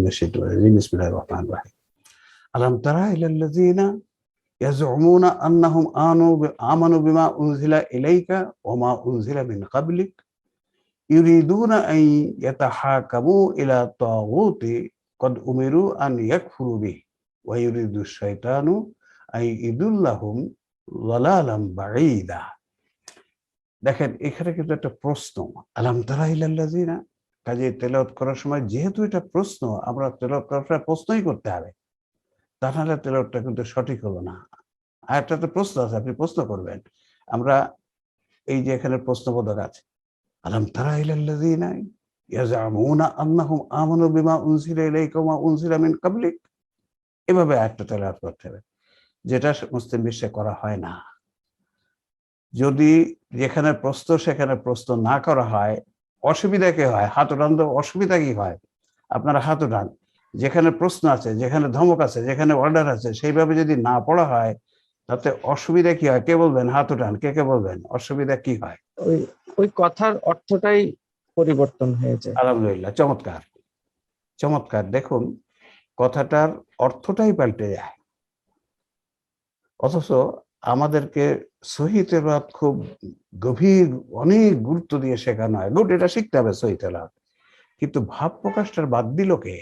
মিনাশ শাইতানির রাজিম বিসমিল্লাহির রহমানির রহিম আলাম তারা ইলাল্লাযিনা ইয়াজউমুনা আন্নাহুম আমানু বিমা উনজিলা ইলাইকা ওয়া মা উনজিলা মিন ক্বাবলিক ইউরিদুনা আন ইয়াতাহাকামু ইলা তাগুতি কদ উমিরু আন ইয়াকফুরু বিহি ওয়া ইউরিদুশ শাইতানু আন ইদুল্লাহুম যালালাম বাঈদা। দেখেন এখানে কিন্তু একটা প্রশ্ন, আলাম তারা ইলাল্লাযিনা, কাজে তেলাওয়াত করার সময় যেহেতু এটা প্রশ্ন, আমরা তেলাওয়াত করার সময় প্রশ্নই করতে হবে, তা নাহলে তেলাওয়াতটা কিন্তু সঠিক হলো না। আর একটা তো প্রশ্ন আছে, আপনি প্রশ্ন করবেন। আমরা এই যে এখানে প্রশ্নবোধক আছে, আলাম তারা ইলাল্লাযিনা ইয়াজউমুনা আন্নাহুম আমানু বিমা উনজিলা ইলাইকা ওয়া মা উনজিলা মিন ক্বাবলিক, এভাবে আয়াতটা তেলাওয়াত করতে হবে, যেটা মুসলিম বিশ্বে করা হয় না। যদি যেখানে প্রশ্ন সেখানে প্রশ্ন না করা হয়, অসুবিধা কি হয়? হাত উঠান তো, অসুবিধা কি হয়? আপনারা হাত উঠান। যেখানে প্রশ্ন আছে, যেখানে ধমক আছে, যেখানে অর্ডার আছে, সেইভাবে যদি না পড়া হয় তাতে অসুবিধা কি হয়? কে বলবেন? হাত উঠান, কে কে বলবেন অসুবিধা কি হয়? ওই ওই কথার অর্থটাই পরিবর্তন হয়ে যায়। আলহামদুলিল্লাহ, চমৎকার চমৎকার। দেখুন কথাটার অর্থটাই পাল্টে যায়, অথচ আমাদেরকে সহিহ তেলাওয়াত খুব গভীর অনেক গুরুত্ব দিয়ে শেখানো হয়। গুড, এটা শিখতে হবে সহিহ তেলাওয়াত, কিন্তু ভাব প্রকাশটার বাদ দিল কে?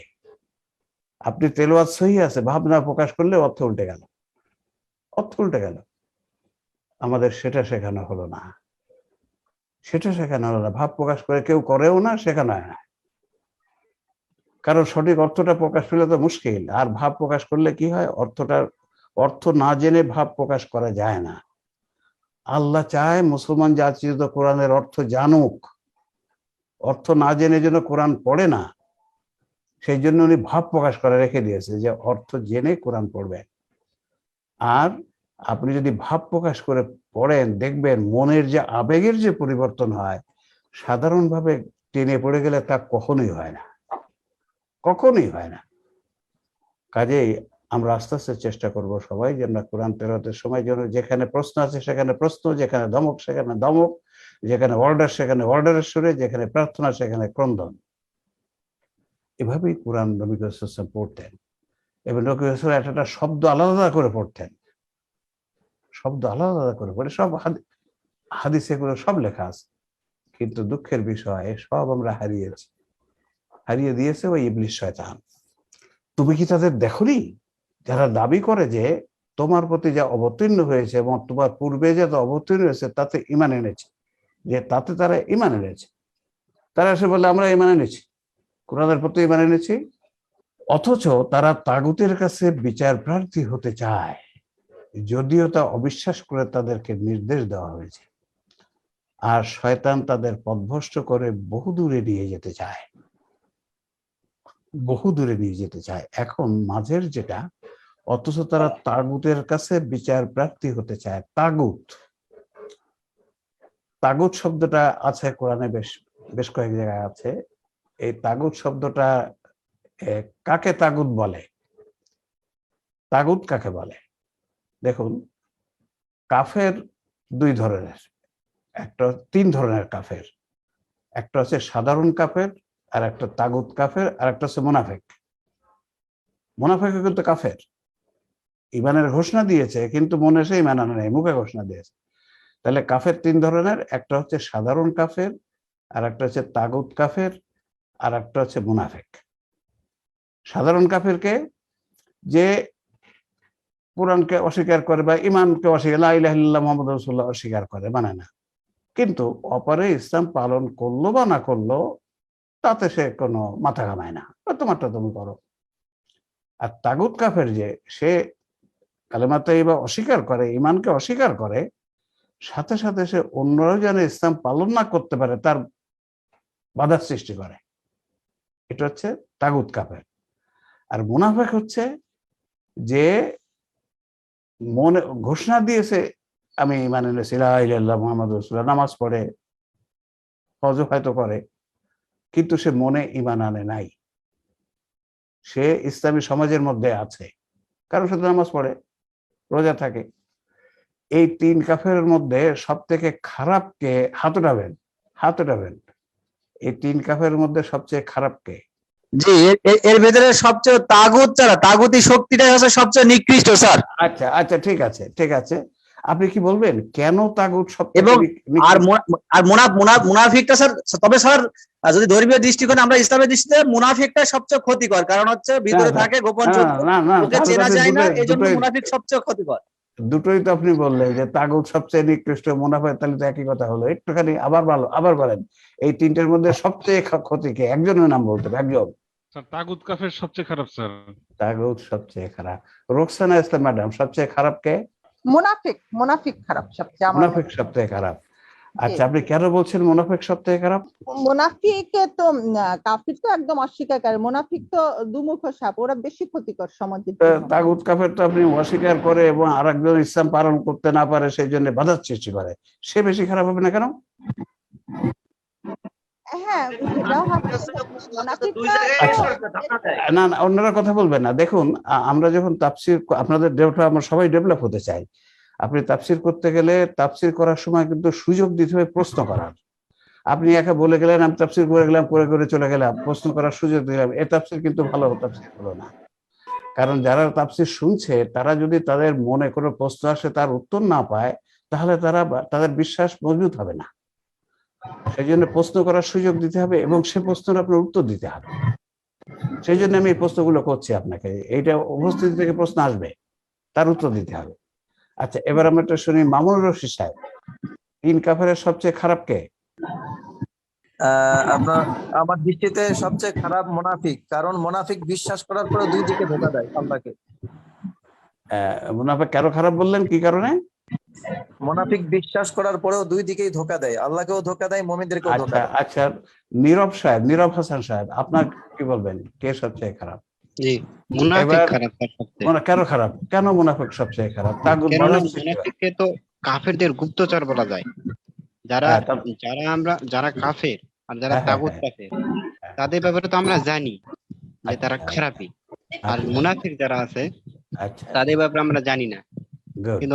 আপনি তেলাওয়াত সহিহ আছে, ভাব না প্রকাশ করলে অর্থ উল্টে গেল, অর্থ উল্টে গেল। আমাদের সেটা শেখানো হলো না, সেটা শেখানো হলো না। ভাব প্রকাশ করে কেউ করেও না, শেখানো হয় না, কারণ সঠিক অর্থটা প্রকাশ পেলে তো মুশকিল। আর ভাব প্রকাশ করলে কি হয়? অর্থটার অর্থ না জেনে ভাব প্রকাশ করা যায় না। আল্লাহ চায় মুসলমান জাতি তো কোরআনের অর্থ জানুক, অর্থ না জেনে যেন কোরআন পড়ে না। সেই জন্য উনি ভাব প্রকাশ করে রেখে দিয়েছে যে অর্থ জেনে কোরআন পড়বেন। আর আপনি যদি ভাব প্রকাশ করে পড়েন, দেখবেন মনের যে আবেগের যে পরিবর্তন হয়, সাধারণভাবে টেনে পড়ে গেলে তা কখনোই হয় না, কখনোই হয় না। কাজেই আমরা আস্তে আস্তে চেষ্টা করব সবাই যে আমরা কোরআন তেলাওয়াতের সময় যেন যেখানে প্রশ্ন আছে সেখানে প্রশ্ন, যেখানে ধমক সেখানে ধমক, যেখানে অর্ডার সেখানে অর্ডারের সুরে, যেখানে প্রার্থনা সেখানে ক্রন্দন। এভাবেই কোরআন নবী রাসূল পড়তেন, এবং নবী রাসূল একটা শব্দ আলাদা করে পড়তেন, শব্দ আলাদা করে পড়ে। সব হাদিসে এগুলো সব লেখা আছে, কিন্তু দুঃখের বিষয় সব আমরা হারিয়েছি, হারিয়ে দিয়েছে ওই ইবলিস শয়তান। তুমি কি তাদের দেখোনি যারা দাবি করে যে তোমার প্রতি যা অবতীর্ণ হয়েছে এবং তোমার পূর্বে যে অবতীর্ণ হয়েছে তাতে ঈমান এনেছে, যে তাতে তারা ঈমান এনেছে। তারা এসে বলে আমরা ঈমান এনেছি, কোরআনের প্রতি ঈমান এনেছি, অথচ তারা তাগুতের কাছে বিচার প্রার্থী হতে চায়, যদিও তা অবিশ্বাস করে তাদেরকে নির্দেশ দেওয়া হয়েছে। আর শয়তান তাদের পথভ্রষ্ট করে বহু দূরে নিয়ে যেতে চায়, বহু দূরে নিয়ে যেতে চায়। এখন মাঝের যেটা, অথচ তারা তাগুতের কাছে বিচার প্রার্থী হতে চায়। তাগুত, তাগুত শব্দটা আছে কোরআনে বেশ বেশ কয়েক জায়গায় আছে। এই তাগুত শব্দটা কাকে তাগুত বলে? তাগুত কাকে বলে? দেখুন, কাফের দুই ধরনের, একটা তিন ধরনের কাফের। একটা হচ্ছে সাধারণ কাফের, আর একটা তাগুত কাফের, আর একটা হচ্ছে মুনাফিক। মুনাফিক কিন্তু কাফের, ঈমানের ঘোষণা দিয়েছে কিন্তু মনে সে ঈমান আনে নাই, মুখে ঘোষণা দিয়েছে। তাহলে কাফের তিন ধরনের, একটা হচ্ছে সাধারণ কাফের, আর একটা হচ্ছে তাগুত কাফের, আর একটা হচ্ছে মুনাফিক। সাধারণ কাফেরকে, যে কোরআনকে অস্বীকার করে বা ইমানকে অস্বীকার, লা ইলাহা ইল্লাল্লাহ মুহাম্মাদুর রাসূলুল্লাহ অস্বীকার করে, মানে না, কিন্তু অপরে ইসলাম পালন করলো বা না করলো তাতে সে কোনো মাথা ঘামায় না, তোমারটা তুমি করো। আর তাগুত কাফের, যে সে কালেমা তাইয়্যিবা অস্বীকার করে, ইমানকে অস্বীকার করে, সাথে সাথে সে অন্যরাও যেন ইসলাম পালন না করতে পারে তার বাধার সৃষ্টি করে। এটা হচ্ছে তাগুত কাফের। আর মুনাফিক হচ্ছে যে মনে ঘোষণা দিয়েছে আমি ঈমান এনেছি, লা ইলাহা ইল্লাল্লাহ মুহাম্মাদুর রাসূলুল্লাহ, নামাজ পড়ে, হজ হয়তো করে, কিন্তু সে মনে ঈমান আনে নাই। সে ইসলামী সমাজের মধ্যে আছে, কারণ সে নামাজ পড়ে, রোজা থাকে। এই তিন কাফেরের মধ্যে সব থেকে খারাপ কে? হাত উঠাবেন, হাত উঠাবেন। এই তিন কাফেরের মধ্যে সবচেয়ে খারাপ কে? জি, এর ভেতরে সবচেয়ে তাগুত ছাড়া তাগুতি শক্তিটাই হচ্ছে সবচেয়ে নিকৃষ্ট স্যার। আচ্ছা আচ্ছা, ঠিক আছে ঠিক আছে, আপনি কি বলবেন কেন তাগুত এবং সবথেকে আর মুনাফিকটা স্যার, তবে স্যার যদি ধর্মীয় দৃষ্টিকোণে আমরা ইসলামের দৃষ্টিতে মুনাফিকটা সবচেয়ে ক্ষতিকর, কারণ হচ্ছে ভিতরে থাকে গোপন না শত্রু, না না, ওকে তাহলে তো চেনা আপনি যায় না, দুটোই এই জন্য দুটোই মুনাফিক সবচেয়ে ক্ষতিকর। দুটোই তো আপনি বললেন যে তাগুত সবচেয়ে নিকৃষ্ট, মুনাফা, তাহলে তো একই কথা হলো। একটুখানি আবার বলেন, এই তিনটের মধ্যে সবচেয়ে ক্ষতি কে? একজনের নাম বলতে হবে, একজন। স্যার তাগুত কাফের সবচেয়ে খারাপ স্যার। তাগুত সবচেয়ে খারাপ। রোকসানা ইসলাম ম্যাডাম, সবচেয়ে খারাপ কে? মুনাফিক খারাপ সবচেয়ে আমার মুনাফিক মতে। সবচেয়ে খারাপ। জি। আচ্ছা, আপনি কেন বলছেন মুনাফিক সবচেয়ে খারাপ? মুনাফিক তো কাফির তো একদম অস্বীকার, মুনাফিক তো দুমুখ সাপ, ওরা বেশি ক্ষতিকর সমাজের জন্য। তাগুত কাফের তো আপনি অস্বীকার করে এবং আরেকজন ইসলাম পালন করতে না পারে সেই জন্য বাধার সৃষ্টি করে, সে বেশি খারাপ হবে না কেন? হ্যাঁ, সেটাও হবে। মুনাফিকটা আচ্ছা, না না, অন্যরা কথা বলবেন না। দেখুন, আমরা যখন তাফসির, আপনাদের আমরা সবাই ডেভেলপ হতে চাই। আপনি তাফসির করতে গেলে তাফসির করার সময় কিন্তু সুযোগ দিতে হবে প্রশ্ন করার। আপনি একা বলে গেলেন, আমি তাফসির করে গেলাম, করে চলে গেলাম, প্রশ্ন করার সুযোগ দিলাম, এ তাফসির কিন্তু ভালো তাফসির হলো না। কারণ যারা তাফসির শুনছে তারা যদি তাদের মনে কোনো প্রশ্ন আসে তার উত্তর না পায়, তাহলে তাদের বিশ্বাস মজবুত হবে না। সেই জন্য প্রশ্ন করার সুযোগ দিতে হবে এবং সে প্রশ্নের আপনার উত্তর দিতে হবে। সেই জন্য আমি এই প্রশ্নগুলো করছি আপনাকে। এইটা উপস্থিতি থেকে প্রশ্ন আসবে, তার উত্তর দিতে হবে। আচ্ছা, এবার আমরা একটা শুনি মামুনুর রশিদ সাহেব, তিন কাফেরের সবচেয়ে খারাপ কে? আপনার আমার দৃষ্টিতে সবচেয়ে খারাপ মুনাফিক, কারণ মুনাফিক বিশ্বাস করার পরে দুই দিকে ধোঁকা দেয় আল্লাহকে। মুনাফিক কেন খারাপ বললেন, কি কারণে? মুনাফিক বিশ্বাস করার পরেও দুই দিকেই ধোঁকা দেয়, আল্লাহকেও ধোঁকা দেয়, মুমিনদেরকেও ধোঁকা আচ্ছা দেয়। আচ্ছা, নীরব সাহেব, নীরব হাসান সাহেব, আপনার কি বলবেন, কে সবচেয়ে খারাপ? জি, মুনাফিক এবার খারাপ স্যার সবচেয়ে। কেন খারাপ, কেন মুনাফিক সবচেয়ে খারাপ? তাগুত কেননা বাধার সৃষ্টি হয়। মুনাফিককে তো কাফেরদের গুপ্তচর বলা যায়। যারা হ্যাঁ, যারা কাফের আর যারা হ্যাঁ, তাগুত হ্যাঁ, কাফের, তাদের ব্যাপারে তো আমরা জানি যে তারা আচ্ছা, খারাপই। আর আচ্ছা, মুনাফিক যারা আছে আচ্ছা, তাদের ব্যাপারে আমরা জানি না, গুড কিন্তু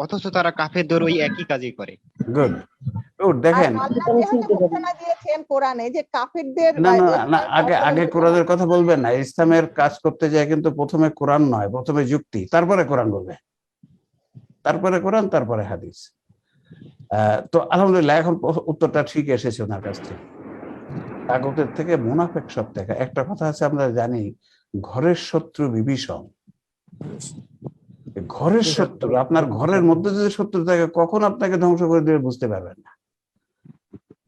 অথচ তারা কাফেরদের ওই একই কাজই করে। Good good. আর দেখেন, আল্লাহ যেহেতু ঘোষণা দিয়েছেন কোরআনে যে কাফিরদের না না না, আগে কোরআনের কথা বলবেন না। ইসলামের কাজ করতে যায় কিন্তু প্রথমে কোরআন নয়, প্রথমে যুক্তি, তারপরে কোরআন বলবে, তারপরে কোরআন, তারপরে হাদিস। তো আলহামদুলিল্লাহ, এখন উত্তরটা ঠিক এসেছে ওনার কাছ থেকে। তাগুতের থেকে মুনাফিক সবথেকে। একটা কথা আছে, আমরা জানি, ঘরের শত্রু বিভীষণ। ঘরের শত্রু, আপনার ঘরের মধ্যে যদি শত্রু থাকে, কখন আপনাকে ধ্বংস করে দেবে বুঝতে পারবেন না।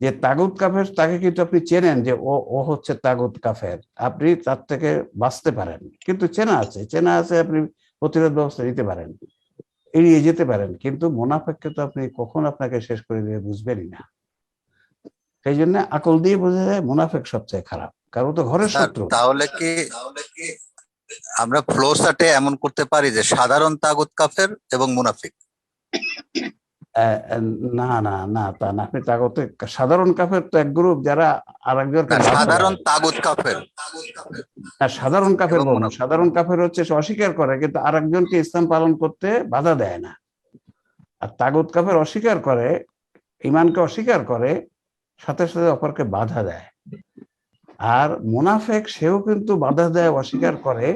যে তাগুত কাফের, তাকে কিন্তু আপনি চেনেন যে ও হচ্ছে তাগুত কাফের, আপনি তার থেকে বাঁচতে পারেন, কিন্তু চেনা আছে, আপনি প্রতিরোধ ব্যবস্থা নিতে পারেন, এড়িয়ে যেতে পারেন। কিন্তু মুনাফিককে তো আপনি কখন আপনাকে শেষ করে দেবে বুঝবেনই না। সেই জন্য আকল দিয়ে বোঝা যায় মুনাফিক সবচেয়ে খারাপ, কারণ ও তো ঘরের শত্রু। তাহলে কি আমরা ফ্লো চার্টে এমন করতে পারি যে সাধারণ তাগুত কাফের এবং মুনাফিক? না না না, তা না। আপনি তাগতে সাধারণ কাফের তো এক গ্রুপ, যারা আরেকজনকে সাধারণ তাগুত কাফের, সাধারণ কাফের এবং বলুন। মুনাফিক। সাধারণ কাফের হচ্ছে সে অস্বীকার করে কিন্তু আরেকজনকে ইসলাম পালন করতে বাধা দেয় না। আর তাগুত কাফের অস্বীকার করে, ইমানকে অস্বীকার করে, সাথে সাথে অপরকে বাধা দেয়। আর মুনাফিক, সেও কিন্তু বাধা দেয়, অস্বীকার করে,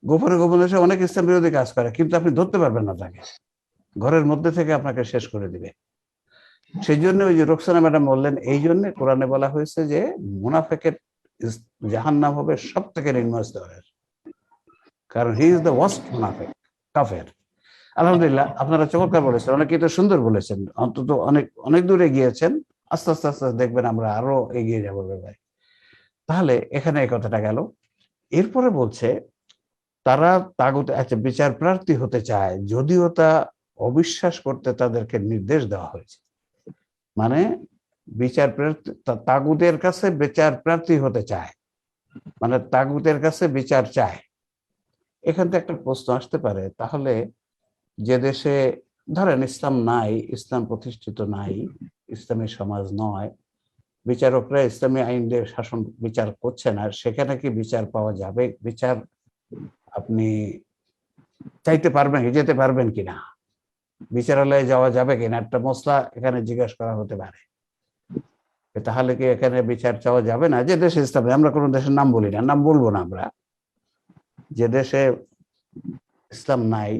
গোপনে গোপনে সে অনেক ইসলাম বিরোধী কাজ করে, কিন্তু আপনি ধরতে পারবেন না তাকে, ঘরের মধ্যে থেকে আপনাকে শেষ করে দিবে। সেই জন্য ওই যে রোকসানা ম্যাডাম বললেন, এই জন্য কোরআনে বলা হয়েছে যে মুনাফিকের জাহান্নাম হবে সব থেকে নিম্ন স্তরের, কারণ হি ইজ দ্য ওয়ার্স্ট মুনাফিক, কাফের। আলহামদুলিল্লাহ, আপনারা চমৎকার বলেছেন, অনেকেই তো সুন্দর বলেছেন, অন্তত অনেক অনেক দূরে গিয়েছেন। আস্তে আস্তে আস্তে দেখবেন আমরা আরো এগিয়ে যাবো ভাই। তাহলে এখানে এই কথাটা গেল। এরপরে বলছে তারা তাগুত, আচ্ছা, বিচার প্রার্থী হতে চায়, যদিও তা অবিশ্বাস করতে তাদেরকে নির্দেশ দেওয়া হয়েছে। মানে বিচার প্রার্থী, তাগুতের কাছে বিচার প্রার্থী হতে চায়, মানে তাগুতের কাছে বিচার চায়। এখান থেকে একটা প্রশ্ন আসতে পারে, তাহলে যে দেশে ধরেন ইসলাম নাই, ইসলাম প্রতিষ্ঠিত নাই, ইসলামী সমাজ নয়, বিচারকরা ইসলামী আইন দিয়ে শাসন বিচার করছে না, সেখানে কি বিচার পাওয়া যাবে? বিচার আপনি চাইতে পারবেন, যেতে পারবেন কিনা, বিচারালয়ে যাওয়া যাবে কিনা, একটা মশলা এখানে জিজ্ঞাসা করা হতে পারে। তাহলে কি এখানে বিচার চাওয়া যাবে না? যে দেশে ইসলাম নেই, আমরা কোনো দেশের নাম বলি না, নাম বলবো না আমরা, যে দেশে ইসলাম নাই,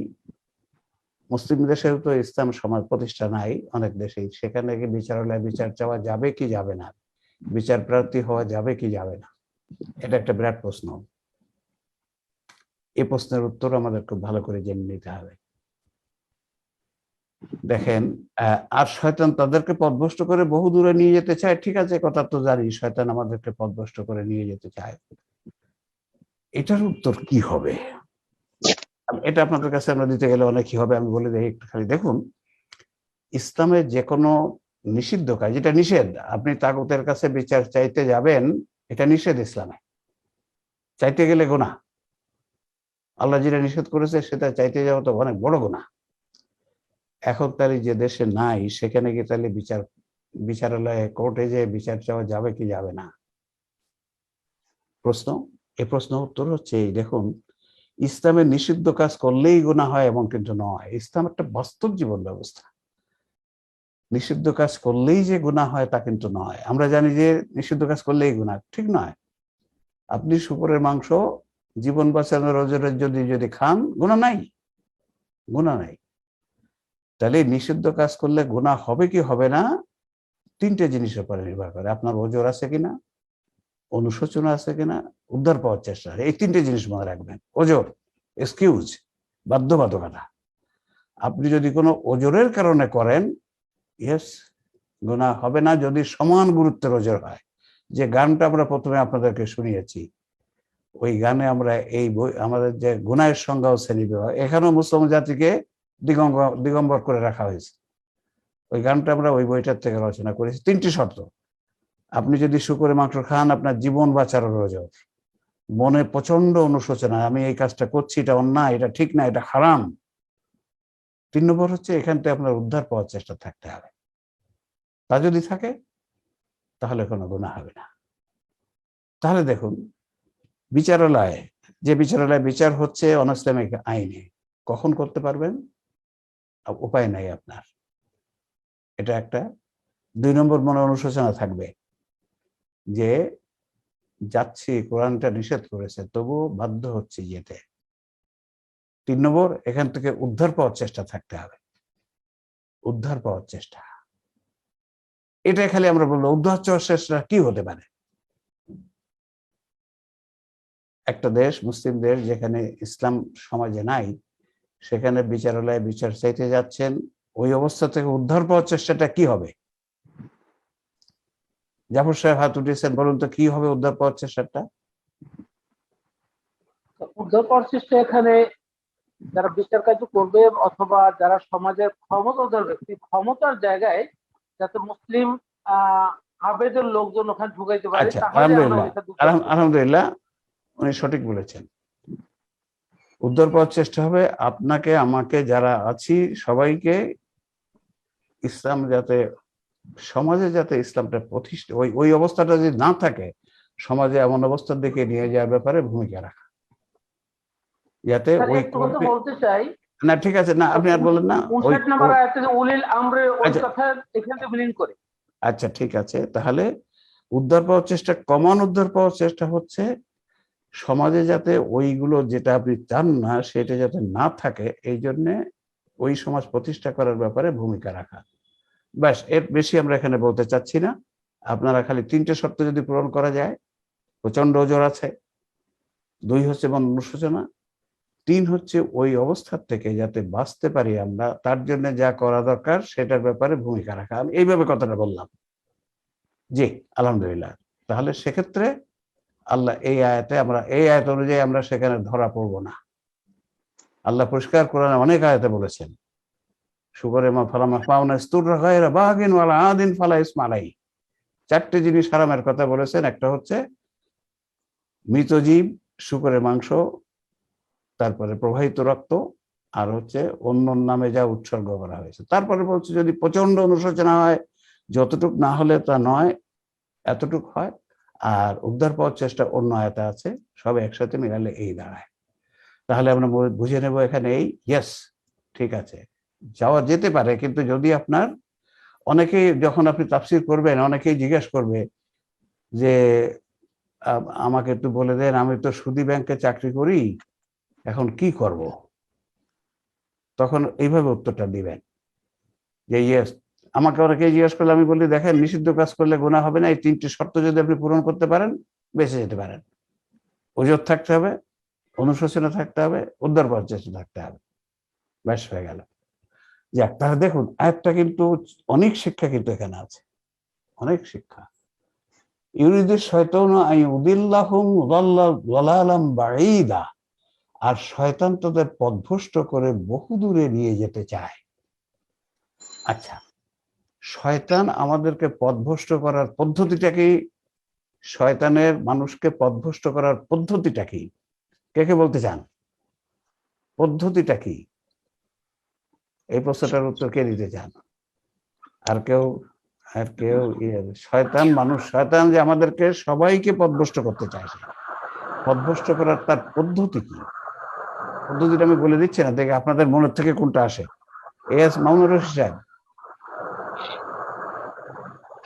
মুসলিম দেশেও তো ইসলাম সমাজ প্রতিষ্ঠা নাই অনেক দেশেই, সেখানে কি বিচারালয়ে বিচার চাওয়া যাবে কি যাবে না, বিচার প্রার্থী হওয়া যাবে কি যাবে না, এটা একটা বিরাট প্রশ্ন। এই প্রশ্নের উত্তর আমাদের খুব ভালো করে জেনে নিতে হবে। দেখেন, আর শয়তান তাদেরকে পথভ্রষ্ট করে বহু দূরে নিয়ে যেতে চায়, ঠিক আছে, কথা তো জানি, শয়তান আমাদেরকে পথভ্রষ্ট করে নিয়ে যেতে চায়। এটার উত্তর কি হবে? এটা আপনাদের কাছে আমরা দিতে গেলে অনেক কি হবে, আমি বলে দিই একটু খালি দেখুন। ইসলামের যে কোনো নিষিদ্ধ কাজ, যেটা নিষেধ, আপনি তাগুতের কাছে বিচার চাইতে যাবেন, এটা নিষেধ ইসলামে। চাইতে গেলে গুনাহ, আল্লাহ যেটা নিষেধ করেছে সেটা চাইতে যাওয়া তো অনেক বড় গুনাহ। এখন তাহলে যে দেশে নাই সেখানে কি তাহলে বিচারালয়ে কোর্টে যে বিচার চাওয়া যাবে কি যাবে না? প্রশ্ন, এই প্রশ্ন উত্তর হচ্ছে এই দেখুন, ইসলামের নিষিদ্ধ কাজ করলেই গুনাহ হয় এমন কিন্তু নয়। ইসলাম একটা বাস্তব জীবন ব্যবস্থা। নিষিদ্ধ কাজ করলেই যে গুনাহ হয় তা কিন্তু নয়। আমরা জানি যে নিষিদ্ধ কাজ করলেই গুনাহ, ঠিক নয়। আপনি শুকরের মাংস জীবন বাঁচানোর ওজরে যদি খান, গুনাহ নাই, গুনাহ নাই। তাহলে নিষিদ্ধ কাজ করলে গুনাহ হবে কি হবে না, তিনটে জিনিসের উপরে নির্ভর করে। আপনার ওজর আছে কিনা, অনুশোচনা আছে কিনা, উদ্ধার পাওয়ার চেষ্টা, এই তিনটে জিনিস মনে রাখবেন। ওজর, এক্সকিউজ, বাধ্যবাধকতা। আপনি যদি কোনো ওজরের কারণে করেন, ইয়েস, গুনাহ হবে না যদি সমান গুরুত্বের ওজর হয়। যে গানটা আমরা প্রথমে আপনাদেরকে শুনিয়েছি, ওই গানে আমরা এই আমাদের যে গুনাহের সংজ্ঞা ও শ্রেণীবিভাগ, এখানেও মুসলিম জাতিকে দিগম্বর করে রাখা হয়েছে। ওই গানটা আমরা ওই বইটার থেকে রচনা করেছি। তিনটি শর্ত: আপনি যদি শুকরের মাংস খান, আপনার জীবন বাঁচানোর ওজর, মনে প্রচন্ড অনুশোচনা, আমি এই কাজটা করছি, এটা অন্যায়, এটা ঠিক না, এটা হারাম। 3 নম্বর হচ্ছে এখান থেকে আপনার উদ্ধার পাওয়ার চেষ্টা থাকতে হবে। তা যদি থাকে তাহলে কোনো গুনাহ হবে না। তাহলে দেখুন, বিচারালয়ে যে বিচারালয়ে বিচার হচ্ছে অনইসলামিক আইনে, কখন করতে পারবেন? উপায় নাই আপনার। এটা একটা। 2 নম্বর, মনে অনুশোচনা থাকবে যে যাচ্ছি, কোরআনটা নিষেধ করেছে তবুও বাধ্য হচ্ছে যেতে। 3 নম্বর, এখান থেকে উদ্ধার পাওয়ার চেষ্টা থাকতে হবে, উদ্ধার পাওয়ার চেষ্টা। এটা খালি আমরা বলবো, উদ্ধার পাওয়ার চেষ্টা কি হতে পারে? একটা দেশ, মুসলিম দেশ, যেখানে ইসলাম সমাজে নাই, সেখানে বিচারালয়ে বিচার চাইতে যাচ্ছেন, ওই অবস্থা থেকে উদ্ধার পাওয়ার চেষ্টাটা কি হবে? জাফর সাহেব হাত উঠিয়েছেন, বলুন তো কি হবে উদ্ধার পাওয়ার চেষ্টাটা? উদ্ধার পাওয়ার চেষ্টা এখানে যারা বিচার কার্য করবে অথবা যারা সমাজের ক্ষমতাধর ব্যক্তি, ক্ষমতার জায়গায় যাতে মুসলিম আবেদের লোকজন ওখানে ঢুকাইতে পারে। আচ্ছা, তাহলে আলহামদুলিল্লাহ, উনি সঠিক বলেছেন। উদ্ধার পাওয়ার চেষ্টা হবে আপনাকে, আমাকে, যারা আছি সবাইকে, ইসলাম যাতে সমাজে, যাতে ইসলামটা প্রতিষ্ঠা, ওই অবস্থাটা যদি না থাকে, সমাজে এমন অবস্থার দিকে নিয়ে যাওয়ার ব্যাপারে ভূমিকা রাখা, যাতে ওই বলতে চাই না। ঠিক আছে, না আপনি আর বলেন না। 59 নম্বর আয়াতে উলিল আমরে ওই কথা এখানে বিলীন করে। আচ্ছা, ঠিক আছে, তাহলে উদ্ধার পাওয়ার চেষ্টা, কমন উদ্ধার পাওয়ার চেষ্টা হচ্ছে সমাজে যাতে ওইগুলো যেটা আপনি চান না সেটা যাতে না থাকে, এই জন্যে ওই সমাজ প্রতিষ্ঠা করার ব্যাপারে ভূমিকা রাখা। ব্যাস, এর বেশি আমরা এখানে বলতে চাচ্ছি না। আপনারা খালি 3টে শর্ত যদি পূরণ করা যায়, প্রচন্ড ওজর আছে, 2 হচ্ছে মন অনুশোচনা, 3 হচ্ছে ওই অবস্থার থেকে যাতে বাঁচতে পারি আমরা, তার জন্য যা করা দরকার সেটার ব্যাপারে ভূমিকা রাখা। আমি এইভাবে কথাটা বললাম। জি, আলহামদুলিল্লাহ। তাহলে সেক্ষেত্রে আল্লাহ এই আয়াত অনুযায়ী আমরা সেখানে ধরা পড়ব না। আল্লাহ পরিষ্কার কোরআনে অনেক আয়াতে বলেছেন, শুকরে মা ফালামা পাওনা স্তুররা গায়রা বাগিন ওয়ালা আদিন ফালা ইসমা আলাইহি। 4টে জিনিস হারামের কথা বলেছেন। একটা হচ্ছে মৃত জীব, শুকরের মাংস, তারপরে প্রবাহিত রক্ত, আর হচ্ছে অন্য নামে যা উৎসর্গ করা হয়েছে। তারপরে বলছে যদি প্রচন্ড অনুশোচনা হয়, যতটুক না হলে তা নয়, এতটুক হয়। আর উদ্ধার পাওয়ার চেষ্টা অন্য আয়াতে আছে, সব একসাথে মিলালে এই দাঁড়ায়। তাহলে আমরা বুঝে নেব এখানে এই, ইয়েস, ঠিক আছে, যাওয়া যেতে পারে, কিন্তু যদি আপনার অনেকেই যখন আপনি তাফসীর করবেন অনেকেই জিজ্ঞেস করবে যে আমাকে একটু বলে দেন, আমি তো সুদী ব্যাংকে চাকরি করি, এখন কি করব? তখন এইভাবে উত্তরটা দিবেন যে ইয়েস। আমাকে অনেকেই জিজ্ঞেস করলে আমি বলি, দেখেন, নিষিদ্ধ কাজ করলে গুনাহ হবে না, এই 3টি শর্ত যদি আপনি পূরণ করতে পারেন বেঁচে যেতে পারেন। ওজর থাকতে হবে, অনুশোচনা থাকতে হবে, উদ্ধার করার চেষ্টা থাকতে হবে, ব্যাস হয়ে গেল। যাক, তাহলে দেখুন আয়াতটা কিন্তু অনেক শিক্ষা কিন্তু এখানে আছে, অনেক শিক্ষা। ইউরিদু শাইতানু আইয়ুদিল্লাহুম দালালাম বাঈদা, আর শয়তান তাদের পথভ্রষ্ট করে বহু দূরে নিয়ে যেতে চায়। আচ্ছা, শয়তান আমাদেরকে পথভ্রষ্ট করার পদ্ধতিটা কি? শয়তানের মানুষকে পথভ্রষ্ট করার পদ্ধতিটা কি? কে কে বলতে চান? পদ্ধতিটা কি? এই প্রশ্নটার উত্তর কে দিতে চান? আর কেউ? শয়তান যে আমাদেরকে সবাইকে পথভ্রষ্ট করতে চাইছে, পথভ্রষ্ট করার তার পদ্ধতি কি? পদ্ধতিটা আমি বলে দিচ্ছি না, দেখে আপনাদের মনের থেকে কোনটা আসে। এস মামুনুর রশিদ সাহেব,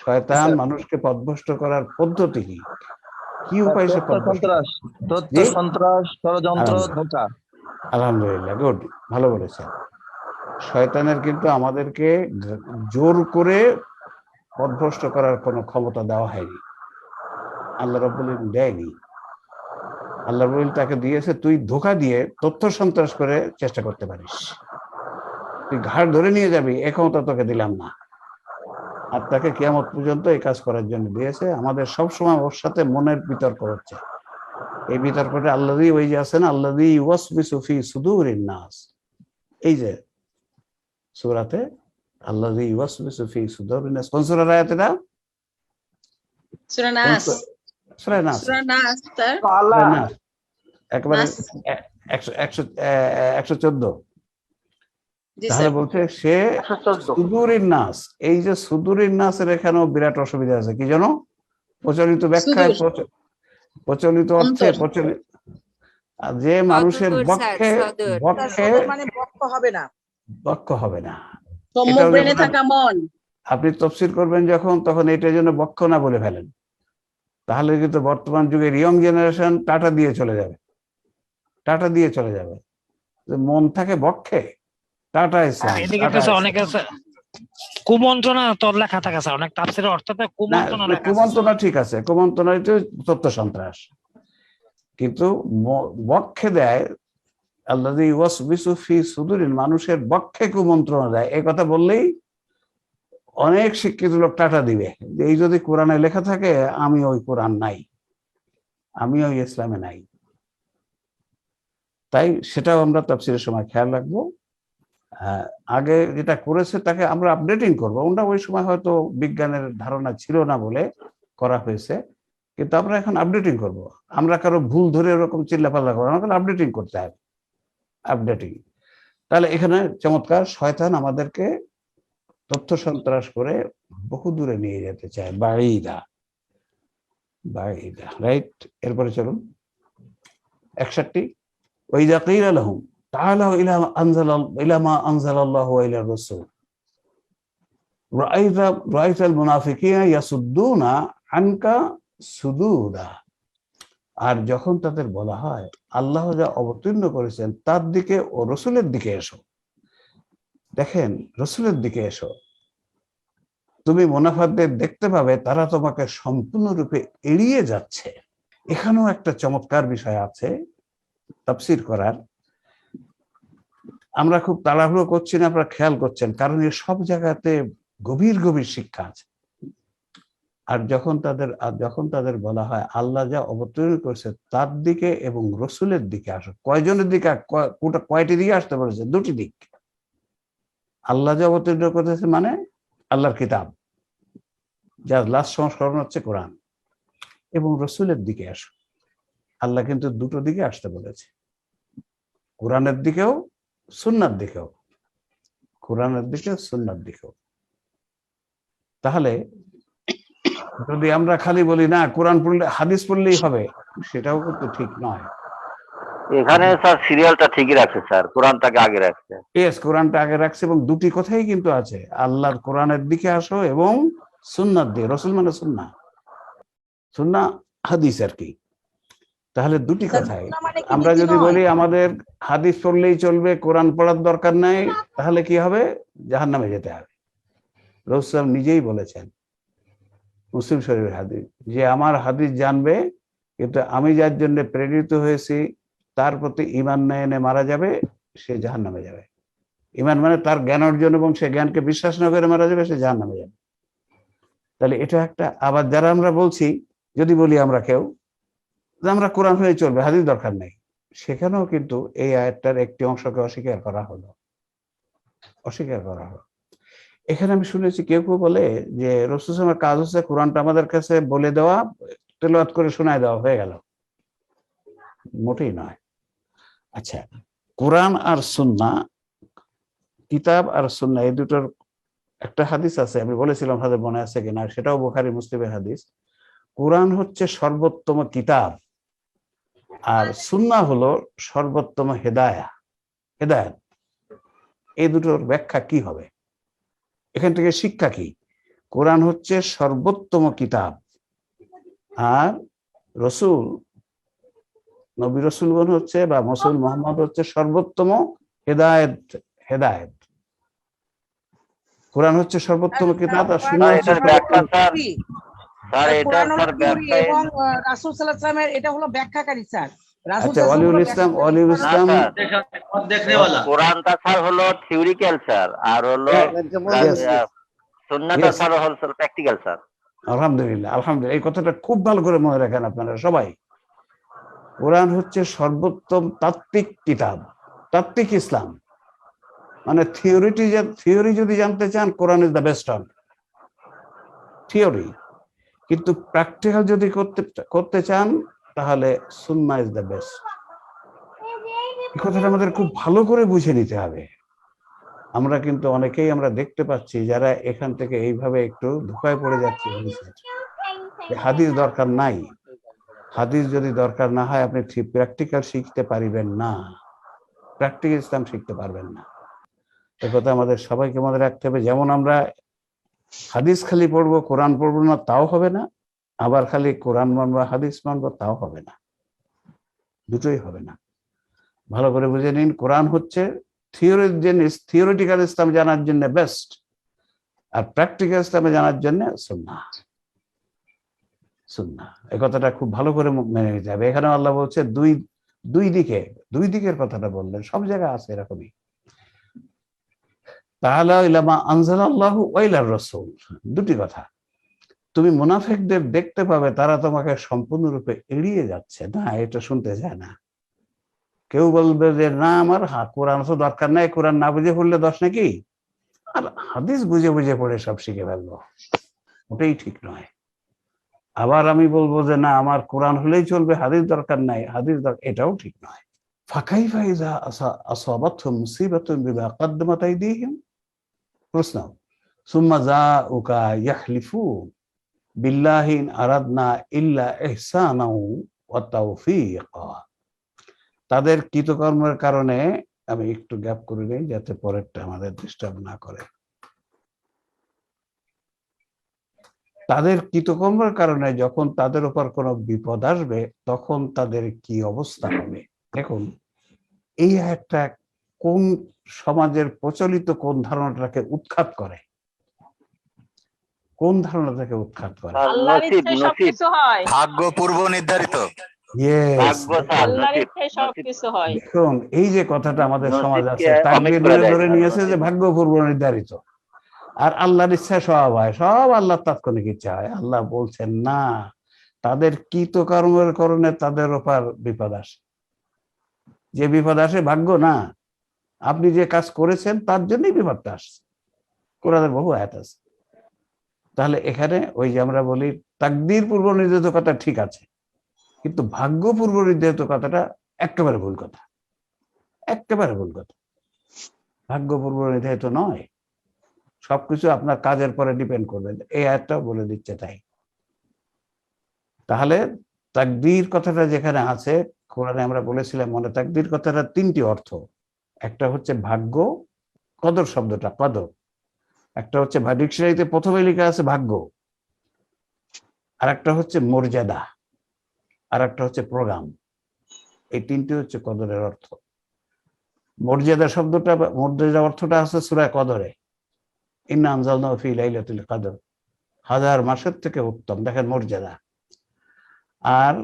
শয়তান মানুষকে পথভ্রষ্ট করার পদ্ধতি কি? কি উপায় সে পথভ্রষ্ট? তথ্য সন্ত্রাস, ষড়যন্ত্র, ধোঁকা। আলহামদুলিল্লাহ, গুড, ভালো বলেছেন। শয়তানের কিন্তু আমাদেরকে জোর করে পথভ্রষ্ট করার কোনো ক্ষমতা দেওয়া হয়নি, আল্লাহ রাব্বুল আলামিন দেয়নি। আল্লাহ রাব্বুল আলামিন তাকে দিয়েছে, তুই ধোঁকা দিয়ে তথ্য সন্ত্রাস করে চেষ্টা করতে পারিস, তুই ঘাড় ধরে নিয়ে যাবি, এ ক্ষমতা তোকে দিলাম না। আর তাকে কিয়ামত পর্যন্ত এই কাজ করার জন্য দিয়েছে। আমাদের সবসময় ওর সাথে মনের বিতর্ক হচ্ছে। এই বিতর্কটা আল্লাযী, ওই যে আছে না, আল্লাযী ইউওয়াসবিসু ফি সুদুরিন নাস, এই যে সূরাতে আল্লাযী ইউওয়াসবিসু ফি সুদুরিন নাস, কোন সূরার আয়াত এটা? সূরা নাস। সূরা নাস, সূরা নাস স্যার। নাস একেবারে 114। জি তাহলে স্যার। বলছে সে সুদুরিন নাস, এই যে সুদুরিন নাসের এখানেও বিরাট অসুবিধা আছে। কি জানো? প্রচলিত ব্যাখ্যায়, প্রচলিত অর্থে, প্রচলিত যে মানুষের বক্ষে মানে বক্ষ হবে না, বক্ষ হবে না, সম্মুখ ব্রেনে থাকা মন। আপনি তাফসীর করবেন যখন, তখন এটার জন্য বক্ষ না বলে ফেলেন, তাহলে কিন্তু বর্তমান যুগের ইয়ং জেনারেশন টাটা দিয়ে চলে যাবে, টাটা দিয়ে চলে যাবে। মন থাকে বক্ষে, টাটা ইসলাম। অনেক আছে কুমন্ত্রণা তোর লেখা থাকে স্যার, অনেক তাফসীরের অর্থতে কুমন্ত্রণা লেখা আছে। কুমন্ত্রণা ঠিক আছে, কুমন্ত্রণা তো তথ্য সন্ত্রাস, কিন্তু বক্ষে দেয় আল্লাযী ইউওয়াসবিসু ফি সুদুরিন, মানুষের বক্ষে কুমন্ত্রণা দেয়। এই কথা বললেই অনেক শিক্ষিত লোক টাটা দিবে যে এই যদি কোরআনে লেখা থাকে, আমি ওই কোরআন নাই, আমি ওই ইসলামে নাই। তাই সেটাও আমরা তাফসীরের সময় খেয়াল রাখবো। আগে যেটা করেছে তাকে আমরা আপডেটিং করবো। ওটা ওই সময় হয়তো বিজ্ঞানের ধারণা ছিল না বলে করা হয়েছে, কিন্তু আমরা এখন আপডেটিং করব। আমরা কারো ভুল ধরে ওরকম চিল্লাপাল্লা করবো, আমাকে আপডেটিং করতে হবে, আপডেটিং। তাহলে এখানে চমৎকার, শয়তান আমাদেরকে তথ্য সন্ত্রাস করে বহু দূরে নিয়ে যেতে চায়, বাঈদা, বাঈদা, রাইট। এরপরে চলুন 61। ওয়াইযা কিলা লাহুম তাআলাউ ইলা মা আনজালাল্লাহু ওয়া ইলা রাসূল রাআইতাল মুনাফিকিনা ইয়াসুদ্দুনা আনকা সুদুদা। আর যখন তাদের বলা হয় আল্লাহ যা অবতীর্ণ করেছেন তার দিকে ও রসুলের দিকে এসো, দেখেন রসুলের দিকে এসো, তুমি মুনাফিকদের দেখতে পাবে তারা তোমাকে সম্পূর্ণরূপে এড়িয়ে যাচ্ছে। এখানেও একটা চমৎকার বিষয় আছে তাফসীর করার। আমরা খুব তাড়াহুড়ো করছি না, আপনারা খেয়াল করছেন, কারণ এর সব জায়গাতে গভীর গভীর শিক্ষা আছে। আর যখন তাদের বলা হয় আল্লাহ যা অবতীর্ণ করেছে তার দিকে এবং রসুলের দিকে আসো, কয়জনের দিকে, কয়টি দিকে আসতে বলেছে? দুটি দিক। আল্লাহ যা অবতীর্ণ করেছে মানে আল্লাহর কিতাব, যার লাস্ট সংস্করণ হচ্ছে কোরআন, এবং রসুলের দিকে আসো। আল্লাহ কিন্তু দুটো দিকে আসতে বলেছে, কোরআনের দিকেও সুন্নার দিকেও, কোরআনের দিকে সুন্নার দিকেও। তাহলে যদি আমরা খালি বলি না কোরআন পড়লে হাদিস পড়লেই হবে, সেটাও কিন্তু ঠিক নয়। এখানে স্যার সিরিয়ালটা ঠিকই রাখছে স্যার, কোরআনটাকে আগে রাখছে। ইয়েস, কোরআনটা আগে রাখছে এবং দুটি কথাই কিন্তু আছে, আল্লাহর কোরআনের দিকে আসো এবং সুন্নাত দিয়ে, রসুল মানে সুন্নাহ, সুন্নাহ হাদিস আর কি। তাহলে দুটি কথাই, আমরা যদি বলি আমাদের হাদিস পড়লেই চলবে, কোরআন পড়ার দরকার নাই, তাহলে কি হবে? জাহান্নামে যেতে হবে। রাসূল নিজেই বলেছেন, মুসলিম শরীফের হাদিস, যে আমার হাদিস জানবে কিন্তু আমি যার জন্য প্রেরিত হয়েছি তার প্রতি ঈমান না এনে মারা যাবে, সে জাহান্নামে যাবে। ঈমান মানে তার জ্ঞান অর্জন এবং সে জ্ঞানকে বিশ্বাস না করে মারা যাবে, সে জাহান্নামে যাবে। তাহলে এটা একটা। আবার যারা আমরা বলছি, যদি বলি আমরা কেউ যে আমরা কোরআন হয়ে চলবে, হাদিস দরকার নেই, সেখানেও কিন্তু এই আয়াতটার একটি অংশকে অস্বীকার করা হলো, অস্বীকার করা হলো। এখানে আমি শুনেছি কেউ কেউ বলে যে রাসূল সাল্লাল্লাহু আলাইহি ওয়াসাল্লামের কাজ হচ্ছে কোরআনটা আমাদের কাছে বলে দেওয়া, তেলাওয়াত করে শোনায় দেওয়া, হয়ে গেল। মোটেই নয়। আচ্ছা, কোরআন আর সুন্নাহ, কিতাব আর সুন্নাহ, এই দুটোর একটা হাদিস আছে, আমি বলেছিলাম হাদিস মনে আছে কিনা, সেটাও বুখারী মুসলিমের হাদিস। কোরআন হচ্ছে সর্বোত্তম কিতাব আর সুন্নাহ হলো সর্বোত্তম হেদায়েত। এই দুটোর ব্যাখ্যা কি হবে? এখান থেকে শিক্ষা কি? কোরআন হচ্ছে সর্বোত্তম কিতাব আর রসুল, নবী রসুলগণ হচ্ছে বা মুহাম্মদ মুহাম্মদ হচ্ছে সর্বোত্তম হেদায়েত। কোরআন হচ্ছে সর্বোত্তম কিতাব আর সুন্নাহ হচ্ছে ব্যাখ্যা স্যার, এটা কোরআন হলো স্যার থিওরি ব্যাখ্যা। এবং রাসূল সাল্লাল্লাহু আলাইহি ওয়াসাল্লামের এটা হলো ব্যাখ্যাকারী স্যার। রাসূল আচ্ছা, সাল্লাল্লাহু ওয়ালিউল আলাইহি ইসলাম কোরআনটা স্যার হলো থিওরিক্যাল স্যার, আর হলো সুন্নাহটা স্যার হলো প্র্যাকটিক্যাল স্যার। আলহামদুলিল্লাহ, আলহামদুলিল্লাহ, এই কথাটা খুব ভালো করে মনে রাখেন আপনারা সবাই। কোরআন হচ্ছে সর্বোত্তম তাত্ত্বিক কিতাব, তাত্ত্বিক ইসলাম। মানে থিওরি যদি জানতে চান, Quran is the best on theory, কিন্তু প্র্যাকটিক্যাল যদি করতে চান তাহলে সুন্নাহ ইজ দ্য বেস্ট। এই কথাটা আমাদের খুব ভালো করে বুঝে নিতে হবে। আমরা কিন্তু অনেকেই আমরা দেখতে পাচ্ছি যারা এখান থেকে এইভাবে একটু ধোঁকায় পড়ে যাচ্ছে, হাদিস দরকার নাই। হাদিস যদি দরকার না হয়, আপনি প্র্যাকটিক্যাল শিখতে পারবেন না, প্র্যাকটিক্যাল ইসলাম শিখতে পারবেন না। এ কথা আমাদের সবাইকে মনে রাখতে হবে। যেমন আমরা হাদিস খালি পড়বো, কোরআন পড়বো না, তাও হবে না। আবার খালি কোরআন মানবো, হাদিস মানবো, তাও হবে না। দুটোই হবে না। ভালো করে বুঝে নিন, কোরআন হচ্ছে থিওরির জিনিস, থিওরিটিক্যাল ইসলাম জানার জন্য বেস্ট, আর প্র্যাকটিক্যাল ইসলামে জানার জন্য সুন্নাহ। এই কথাটা খুব ভালো করে মেনে নিতে হবে। এখানে আল্লাহ বলছে দুই দিকের কথাটা বললেন, সব জায়গায় আছে এরকমই। তাআলা ইলা মা আনজালাল্লাহু ওয়া ইলার রাসূল, দুটি কথা। তুমি মুনাফিকদের দেখতে পাবে তারা তোমাকে সম্পূর্ণরূপে এড়িয়ে যাচ্ছে, না এটা শুনতে চায় না। কেউ বলবে যে না আমার কোরআন তো দরকার নাই, কোরআন না বুঝে পড়লে দোষ নাকি, আর হাদিস বুঝে বুঝে পড়ে সব শিখে ফেলবো, ওটাই ঠিক নয়। আবার আমি বলবো যে না আমার কোরআন হলেই চলবে, হাদিস দরকার নাই, এটাও ঠিক নয়। ফাকাইফা ইযা আসাবাতহুম মুসিবাতুন বিমা কদ্দামাত আইদিহিম, প্রশ্ন, সুম্মা জাউকা ইয়াহলিফুন বিল্লাহি ইন আরাদনা ইল্লা ইহসানাও ওয়া তাওফীকা। তাদের কৃতকর্মের কারণে, আমি একটু গ্যাপ করে নেই যাতে পরেরটা আমাদের ডিস্টার্ব না করে। তাদের কৃতকর্মের কারণে যখন তাদের উপর কোনো বিপদ আসবে তখন তাদের কি অবস্থা হবে। দেখুন, এই একটা কোন সমাজের প্রচলিত কোন ধারণাটাকে উৎখাত করে, কোন ধারণাটাকে উৎখাত করে? ভাগ্য পূর্ব নির্ধারিত। দেখুন, এই যে কথাটা আমাদের সমাজ আছে, তাকদীর ধরে নিয়েছে যে ভাগ্য পূর্ব নির্ধারিত, আর আল্লাহর ইচ্ছা সব হয়, সব আল্লাহর তাৎক্ষণিক ইচ্ছা হয়। আল্লাহ বলছেন না, তাদের কৃতকর্মের কারণে তাদের উপর বিপদ আসে। যে বিপদ আসে ভাগ্য না, আপনি যে কাজ করেছেন তার জন্যই বিপদটা আসছে। কোরআনের বহু আয়াত আছে। তাহলে এখানে ওই যে আমরা বলি তাকদীর পূর্ব নির্ধারিত কথা ঠিক আছে, কিন্তু ভাগ্য পূর্ব নির্ধারিত কথাটা একেবারে ভুল কথা, একেবারে ভুল কথা। ভাগ্য পূর্ব নির্ধারিত নয়, সবকিছু আপনার কাজের পরে ডিপেন্ড করবে, এই আয়াতটাও বলে দিচ্ছে তাই। তাহলে তাকদীর কথাটা যেখানে আছে, কোরআনে আমরা বলেছিলাম মনে তাকদির কথাটা তিনটি অর্থ। একটা হচ্ছে ভাগ্য, কদর শব্দটা কদর। একটা হচ্ছে ডিকশনারিতে প্রথমে লেখা আছে ভাগ্য, আর একটা হচ্ছে মর্যাদা, আর একটা হচ্ছে প্রোগ্রাম। এই তিনটি হচ্ছে কদরের অর্থ। মর্যাদা শব্দটা, মর্যাদা অর্থটা আছে সূরা কদরে, ইন্না আনজালনাহু ফি লাইলাতুল কদর, 1000 মাসের থেকে উত্তম। দেখেন মর্যাদা। আর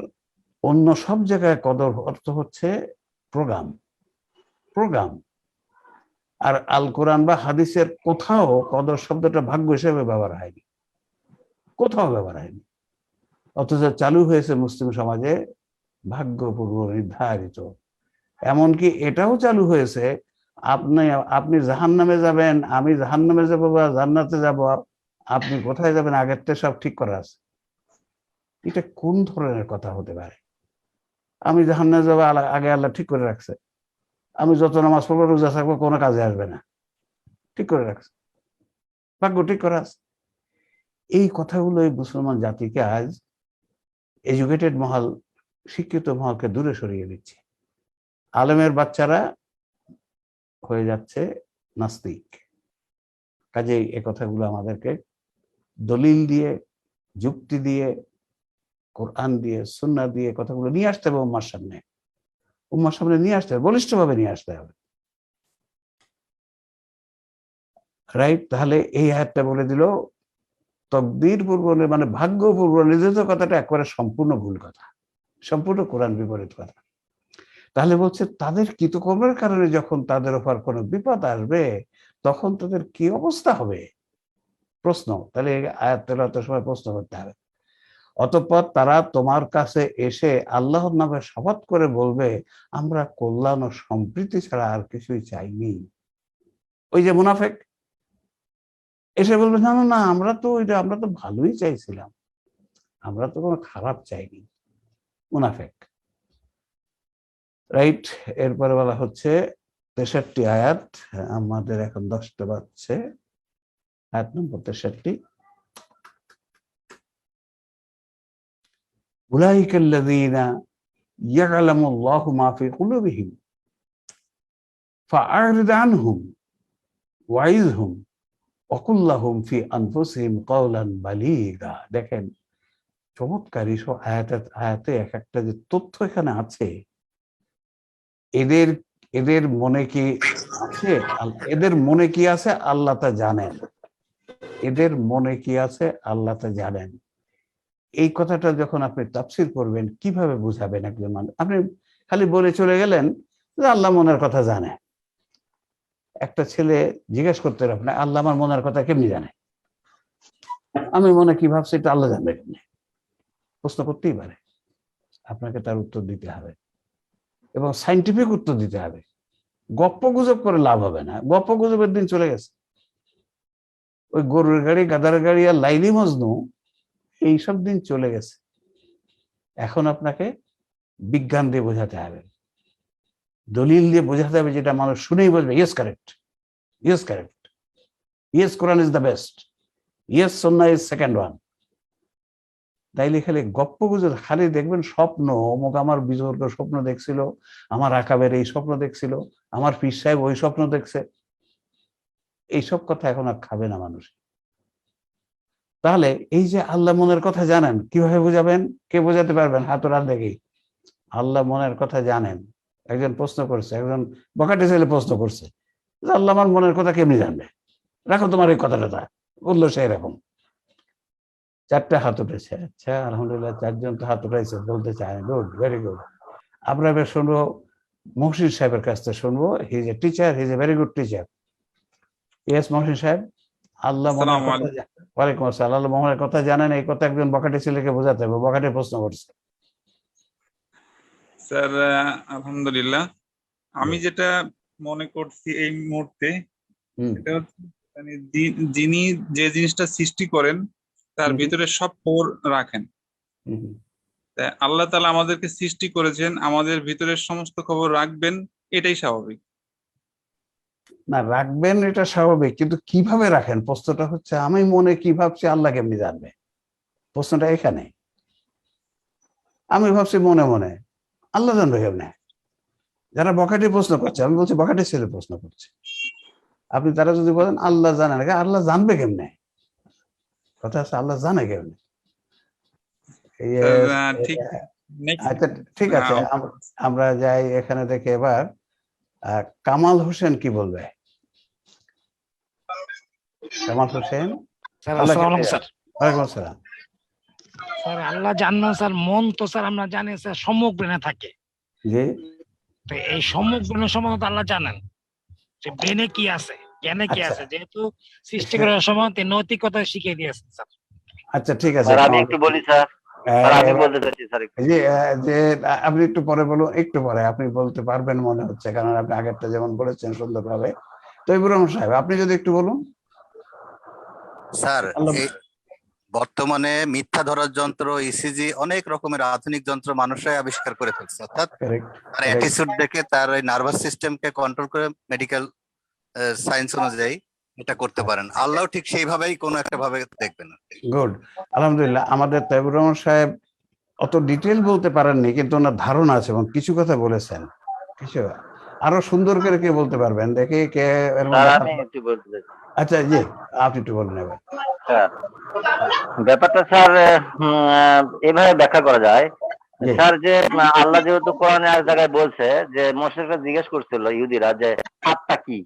অন্য সব জায়গায় কদর অর্থ হচ্ছে প্রোগ্রাম, প্রোগ্রাম। আর আল কোরআন বা হাদিসের কোথাও কদর শব্দটা ভাগ্য হিসেবে ব্যবহার হয়নি, কোথাও ব্যবহার হয়নি। অথচ চালু হয়েছে মুসলিম সমাজে ভাগ্যপূর্ব নির্ধারিত। এমনকি এটাও চালু হয়েছে, আপনি জাহান্নামে যাবেন, আমি জাহান্নামে যাবো বা জান্নাতে যাব, আপনি কোথায় যাবেন আগের থেকে সব ঠিক করা আছে। এটা কোন ধরনের কথা হতে পারে? আমি জাহান্নামে যাবো আগে আল্লাহ ঠিক করে রাখছে, আমি যত নামাজ পড়বো রোজা থাকবো কোনো কাজে আসবে না, ঠিক করে রাখছে, ভাগ্য ঠিক করা আছে। এই কথাগুলো এই মুসলমান জাতিকে আজ এডুকেটেড মহল, শিক্ষিত মহলকে দূরে সরিয়ে দিচ্ছে। আলেমের বাচ্চারা হয়ে যাচ্ছে নাস্তিক। কাজেই এ কথাগুলো আমাদেরকে দলিল দিয়ে, যুক্তি দিয়ে, কোরআন দিয়ে, সুন্নাহ দিয়ে কথাগুলো নিয়ে আসতে হবে উম্মার সামনে। উম্মার সামনে নিয়ে আসতে হবে, বলিষ্ঠভাবে নিয়ে আসতে হবে। রাইট? তাহলে এই আয়াতটা বলে দিল তকদির পূর্ব, মানে ভাগ্য পূর্ব নির্ধারিত কথাটা একবারে সম্পূর্ণ ভুল কথা, সম্পূর্ণ কোরআন বিপরীত কথা। তাহলে বলছে তাদের কৃতকর্মের কারণে যখন তাদের উপর কোনো বিপদ আসবে তখন তাদের কি অবস্থা হবে? প্রশ্ন। তাহলে আয়াত তেলাওয়াতের সময় প্রশ্ন করতে হবে। অতঃপর তারা তোমার কাছে এসে আল্লাহর নামে শপথ করে বলবে আমরা কল্যাণ ও সম্প্রীতি ছাড়া আর কিছুই চাইনি। ওই যে মুনাফেক এসে বলবে না না না, আমরা তো ভালোই চাইছিলাম, আমরা তো কোনো খারাপ চাইনি। মুনাফেক। রাইট? এরপরে বলা হচ্ছে 63 আয়াত, আমাদের এখন 10টা বাজছে। আয়াত নম্বর 63, উলাইকাল্লাযীনা ইয়া'লামুল্লাহু মা ফি কুলুবিহিম ফাআরিদ আনহুম ওয়াইজহুম ওয়াকুল লাহুম ফি আনফুসিহিম কাওলান বালীগা। দেখেন চমৎকার এইসব আয়াতে এক একটা যে তথ্য এখানে আছে, এদের মনে কি আছে, এদের মনে কি আছে আল্লাহ তা জানেন, এদের মনে কি আছে আল্লাহ তা জানেন। এই কথাটা যখন আপনি তাফসীর করবেন কিভাবে বুঝাবেন একজন মানুষ? আপনি খালি বলে চলে গেলেন যে আল্লাহ মনের কথা জানে। একটা ছেলে জিজ্ঞেস করতে হবে না আল্লাহ আমার মনের কথা কেমনি জানে, আমি মনে কি ভাবছি এটা আল্লাহ জানবে কেমনি? প্রশ্ন করতেই পারে। আপনাকে তার উত্তর দিতে হবে এবং সাইন্টিফিক উত্তর দিতে হবে। গপ্প গুজব করে লাভ হবে না, গপ্প গুজবের দিন চলে গেছে। ওই গরুর গাড়ি, গাদার গাড়ি আর লাইলি মজনু, এইসব দিন চলে গেছে। এখন আপনাকে বিজ্ঞান দিয়ে বোঝাতে হবে, দলিল দিয়ে বোঝাতে হবে, যেটা মানুষ শুনেই বলবে yes correct, yes correct, yes Quran is the best, yes Sunnah is second one. তাইলে খালি গপ্প গুজব, খালি দেখবেন স্বপ্ন, অমুক আমার বিজর্গ স্বপ্ন দেখছিল, আমার আকাবের এই স্বপ্ন দেখছিল, আমার পীর সাহেব ওই স্বপ্ন দেখছে। এইসব কথা এখন আর খাবে না মানুষ। তাহলে এই যে আল্লাহ মনের কথা জানেন, কিভাবে বোঝাবেন? কে বোঝাতে পারবেন? হাতরার দেখি আল্লাহ মনের কথা জানেন। একজন প্রশ্ন করছে, একজন বকাটে ছেলে প্রশ্ন করছে যে আল্লাহ আমার মনের কথা কেমনি জানবে? রাখো তোমার এই কথাটা, বললো সে এরকম। 4টা হাত উঠেছে। আচ্ছা আলহামদুলিল্লাহ, 4জন তো হাত উঠাইছে, বলতে চায়। Good, very good. আমরা এবার শুনবো মহসিন সাহেবের কাছ থেকে শুনবো। He is a teacher, he is a very good teacher. Yes Mohsin সাহেব, আল্লাহ মনের কথা, ওয়ালাইকুম আসসালাম, আল্লাহ মনের কথা জানেন, এই কথা একজন বকাটে ছেলেকে বোঝাতে হবে। বকাটে প্রশ্ন করছে। স্যার আলহামদুলিল্লাহ, আমি যেটা মনে করছি এই মুহূর্তে, এটা হচ্ছে মানে যিনি যে জিনিসটা সৃষ্টি করেন তার ভিতরে সব খবর রাখেন। আল্লাহ তাআলা আমাদেরকে সৃষ্টি করেছেন, আমাদের ভিতরে সমস্ত খবর রাখবেন, এটাই স্বাভাবিক। না, রাখবেন এটা স্বাভাবিক, কিন্তু কিভাবে রাখেন? প্রশ্নটা হচ্ছে আমি মনে কি ভাবছি আল্লাহ কেমনি জানবে? প্রশ্নটা এখানে। আমি ভাবছি মনে মনে, আল্লাহ জানবে কেমনে? যারা বখাটে প্রশ্ন করছে, আমি বলছি বখাটে ছেলে প্রশ্ন করছে, আপনি তারা যদি বলেন আল্লাহ জানে না, আল্লাহ জানবে কেমনে? কথা আছে আল্লাহ জানে কেমনে? ঠিক আচ্ছা ঠিক আছে, আমরা যাই এখানে দেখে এবার কামাল হোসেন কি বলবে? কামাল হোসেন। স্যার আসসালামু আলাইকুম স্যার। ওয়ালাইকুম আসসালাম। স্যার আল্লাহ জানো স্যার, মন তো স্যার আমরা জানি স্যার সম্মুখ ব্রেনে থাকে। জি। তো এই সম্মুখ ব্রেনের সম্বন্ধে আল্লাহ জানেন যে ব্রেনে কি আছে, জ্ঞানে কি আছে, যেহেতু সৃষ্টি করার সময় নৈতিকতা শিখিয়ে দিয়েছেন স্যার। আচ্ছা ঠিক আছে, আমি একটু বলি স্যার, আমি বলতে চাচ্ছি স্যার। যে আপনি একটু পরে বলুন, একটু পরে আপনি বলতে পারবেন মনে হচ্ছে, কারণ আপনি আগেরটা যেমন বলেছেন সুন্দরভাবে। তৈবুর রহমান সাহেব আপনি যদি একটু বলুন। স্যার বর্তমানে মিথ্যা ধরার যন্ত্র, ইসিজি, অনেক রকমের আধুনিক যন্ত্র মানুষরাই আবিষ্কার করে ফেলছে, অর্থাৎ তার অ্যাটিটিউড দেখে তার ওই নার্ভাস সিস্টেমকে কন্ট্রোল করে মেডিকেল সায়েন্স অনুযায়ী এটা করতে পারেন। আল্লাহ ঠিক সেইভাবেই কোনো একটা ভাবে দেখবেন। গুড, আলহামদুলিল্লাহ। আমাদের তৈবুর রহমান সাহেব অত ডিটেল বলতে পারেননি, কিন্তু ওনার ধারণা আছে এবং কিছু কথা বলেছেন। কিছু আরো সুন্দর করে কে বলতে পারবেন দেখি কে এর মধ্যে? আচ্ছা জি, আপনি একটু বলুন এবার। ব্যাপারটা স্যার এভাবে ব্যাখ্যা করা যায় স্যার, যে আল্লাহ যেহেতু কোরআনে এক জায়গায় বলছে যে মুশরিকরা জিজ্ঞেস করছিল ইহুদিরা যে আত্মা কি,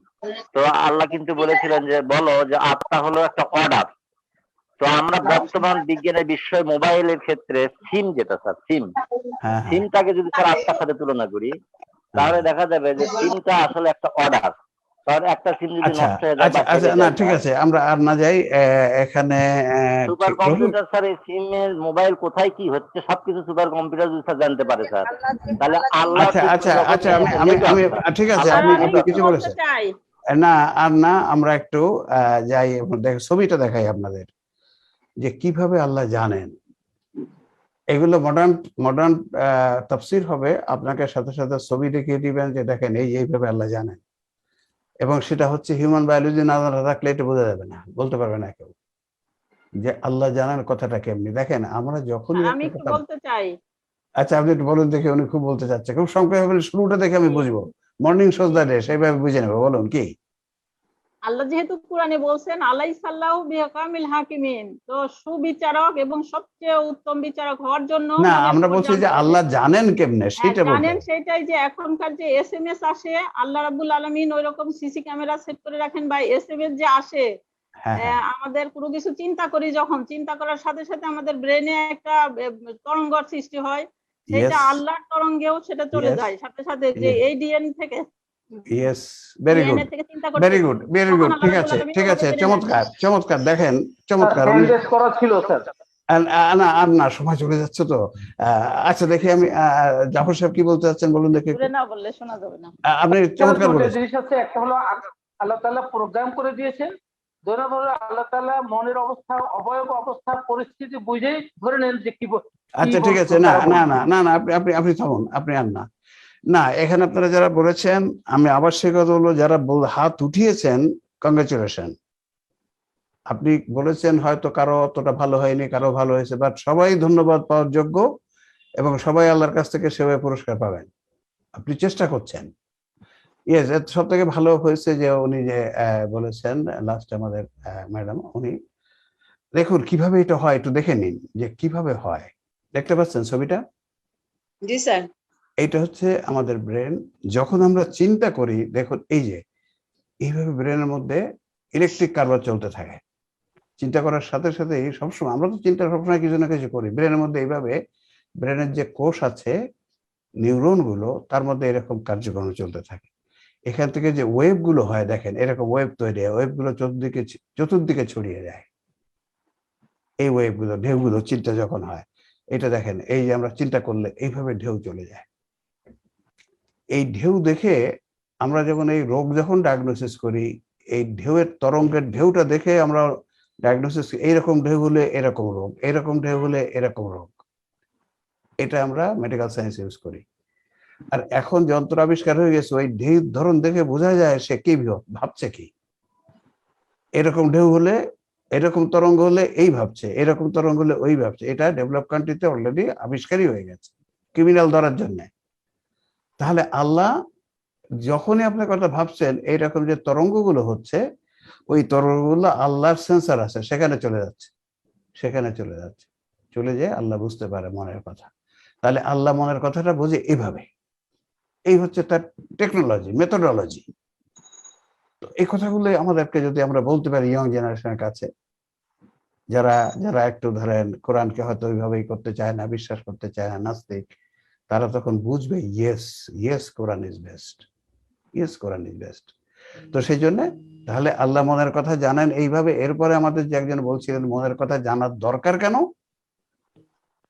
তো আল্লাহ কিন্তু বলেছিলেন যে বলো যে আত্মা হলো একটা অর্ডার। তো আমরা বর্তমান বিজ্ঞানের বিষয় মোবাইলের ক্ষেত্রে সিম, যেটা স্যার সিমটাকে যদি স্যার আত্মার সাথে তুলনা করি, তাহলে দেখা যাবে যে সিমটা আসলে একটা অর্ডার। কারণ একটা সিম যদি নষ্ট হয়ে যায়, আচ্ছা না ঠিক আছে, আমরা আর না যাই এখানে। সুপার কম্পিউটার স্যার, এই সিমের মোবাইল কোথায় কি হচ্ছে সবকিছু সুপার কম্পিউটার যদি স্যার জানতে পারে স্যার, তাহলে আল্লাহ। আচ্ছা আমি ঠিক আছে, আপনি কিছু বলেছেন না, আর না আমরা একটু যাই, ছবিটা দেখাই আপনাদের যে কিভাবে আল্লাহ জানেন। এগুলো মডার্ন তাফসীর হবে, আপনাকে সাথে সাথে ছবি দেখিয়ে দিবেন যে দেখেন এইভাবে আল্লাহ জানেন। এবং সেটা হচ্ছে হিউম্যান বায়োলজি না রাখলে এটা বোঝা যাবে না, বলতে পারবে না কেউ যে আল্লাহ জানার কথাটা কেমনি। দেখেন আমরা যখনই আমি একটু বলতে চাই। আচ্ছা আপনি একটু বলুন দেখে, উনি খুব বলতে চাচ্ছে, খুব সংক্ষেপে শুরুটা দেখে আমি বুঝবো, মর্নিং সজদা ডে সেইভাবে বুঝে নেবো। বলুন কি? আল্লাহ যেহেতু কোরআনে বলছেন আলাইসাল্লাহু বিহাকামিল হাকিমিন, তো সুবিচারক এবং সবচেয়ে উত্তম বিচারক হওয়ার জন্য না, আমরা বলছি যে আল্লাহ জানেন কেমনে সেটা বলতে। জানেন সেটাই যে এখনকার যে এসএমএস আসে, আল্লাহ রাব্বুল আলামিন ওইরকম সিসি ক্যামেরা সেট করে রাখেন, বা এসএমএস যে আসে, আমাদের কোনো কিছু চিন্তা করি, যখন চিন্তা করার সাথে সাথে আমাদের ব্রেনে একটা তরঙ্গ সৃষ্টি হয়, সেটা আল্লাহর তরঙ্গেও সেটা চলে যায় সাথে সাথে, যে এই ডিএনএ থেকে। Yes, very good, very good, very good. ঠিক আছে, চমৎকার দেখেন, চমৎকার করা ছিল স্যার। না আর না, সময় চলে যাচ্ছে তো। আচ্ছা দেখি আমি জাফর সাহেব কি বলতে চাচ্ছেন বলুন দেখি। না বললে শোনা যাবে না। আপনি চমৎকার বলেছেন। জিনিস আছে, একটা হলো আল্লাহ তাআলা প্রোগ্রাম করে দিয়েছেন, ধরে হলো আল্লাহ তাআলা মনের অবস্থা, অবয়ব অবস্থা, পরিস্থিতি বুঝেই ধরে নেন যে কি। আচ্ছা ঠিক আছে, না না না না না আপনি থামুন, আপনি আর না এখানে আপনারা যারা বলেছেন, আমি আবার সে কথা বলবো, যারা হাত উঠিয়েছেন কংগ্রেচুলেশন। আপনি বলেছেন হয়তো কারো অতটা ভালো হয়নি, কারো ভালো হয়েছে, বাট সবাই ধন্যবাদ পাওয়ার যোগ্য এবং সবাই আল্লাহর কাছ থেকে সেভাবে পুরস্কার পাবেন। আপনি চেষ্টা করছেন। ইয়েস, সব থেকে ভালো হয়েছে যে উনি যে বলেছেন লাস্ট আমাদের ম্যাডাম, উনি দেখুন কিভাবে এটা হয়, একটু দেখে নিন যে কিভাবে হয়। দেখতে পাচ্ছেন ছবিটা? জি স্যার। এইটা হচ্ছে আমাদের ব্রেন। যখন আমরা চিন্তা করি, দেখুন এই যে এইভাবে ব্রেনের মধ্যে ইলেকট্রিক কারবার চলতে থাকে। চিন্তা করার সাথে সাথে সবসময় আমরা তো চিন্তা সবসময় কিছু না কিছু করি। ব্রেনের মধ্যে এইভাবে ব্রেনের যে কোষ আছে, নিউরন গুলো, তার মধ্যে এরকম কার্যক্রম চলতে থাকে। এখান থেকে যে ওয়েভ গুলো হয়, দেখেন এরকম ওয়েভ তৈরি হয়, ওয়েভ গুলো চতুর্দিকে ছড়িয়ে যায়। এই ওয়েভ গুলো, ঢেউগুলো চিন্তা যখন হয়, এটা দেখেন এই যে আমরা চিন্তা করলে এইভাবে ঢেউ চলে যায়। এই ঢেউ দেখে আমরা যখন এই রোগ যখন ডায়াগনোসিস করি, এই ঢেউয়ের তরঙ্গের ঢেউটা দেখে আমরা ডায়াগনোসিস, এইরকম ঢেউ হলে এরকম রোগ, এরকম ঢেউ হলে এরকম রোগ, এটা আমরা মেডিকেল সায়েন্স ইউজ করি। আর এখন যন্ত্র আবিষ্কার হয়ে গেছে, ওই ঢেউ ধরন দেখে বোঝা যায় সে কি ভাবছে কি। এরকম ঢেউ হলে, এরকম তরঙ্গ হলে এই ভাবছে, এরকম তরঙ্গ হলে ওই ভাবছে। এটা ডেভেলপ কান্ট্রিতে অলরেডি আবিষ্কারই হয়ে গেছে ক্রিমিনাল ধরার জন্য। তাহলে আল্লাহ যখনই আপনার কথা ভাবছেন এইরকম যে তরঙ্গগুলো হচ্ছে, ওই তরঙ্গগুলো আল্লাহর সেন্সার আছে, সেখানে চলে যাচ্ছে, সেখানে চলে যাচ্ছে, চলে যেয়ে আল্লাহ বুঝতে পারে মনের কথা। তাহলে আল্লাহ মনের কথাটা বোঝে এভাবে, এই হচ্ছে তার টেকনোলজি, মেথোডোলজি। তো এই কথাগুলো আমাদেরকে যদি আমরা বলতে পারি ইয়ং জেনারেশনের কাছে, যারা যারা একটু ধরেন কোরআনকে হয়তো ওইভাবেই করতে চায় না, বিশ্বাস করতে চায় না, নাস্তিক, তারা তখন বুঝবে yes, yes Quran is best, yes Quran is best. তো সেই জন্য তাহলে আল্লাহ মনের কথা জানেন এইভাবে। এরপরে আমাদের যে একজন বলছিলেন মনের কথা জানার দরকার কেন?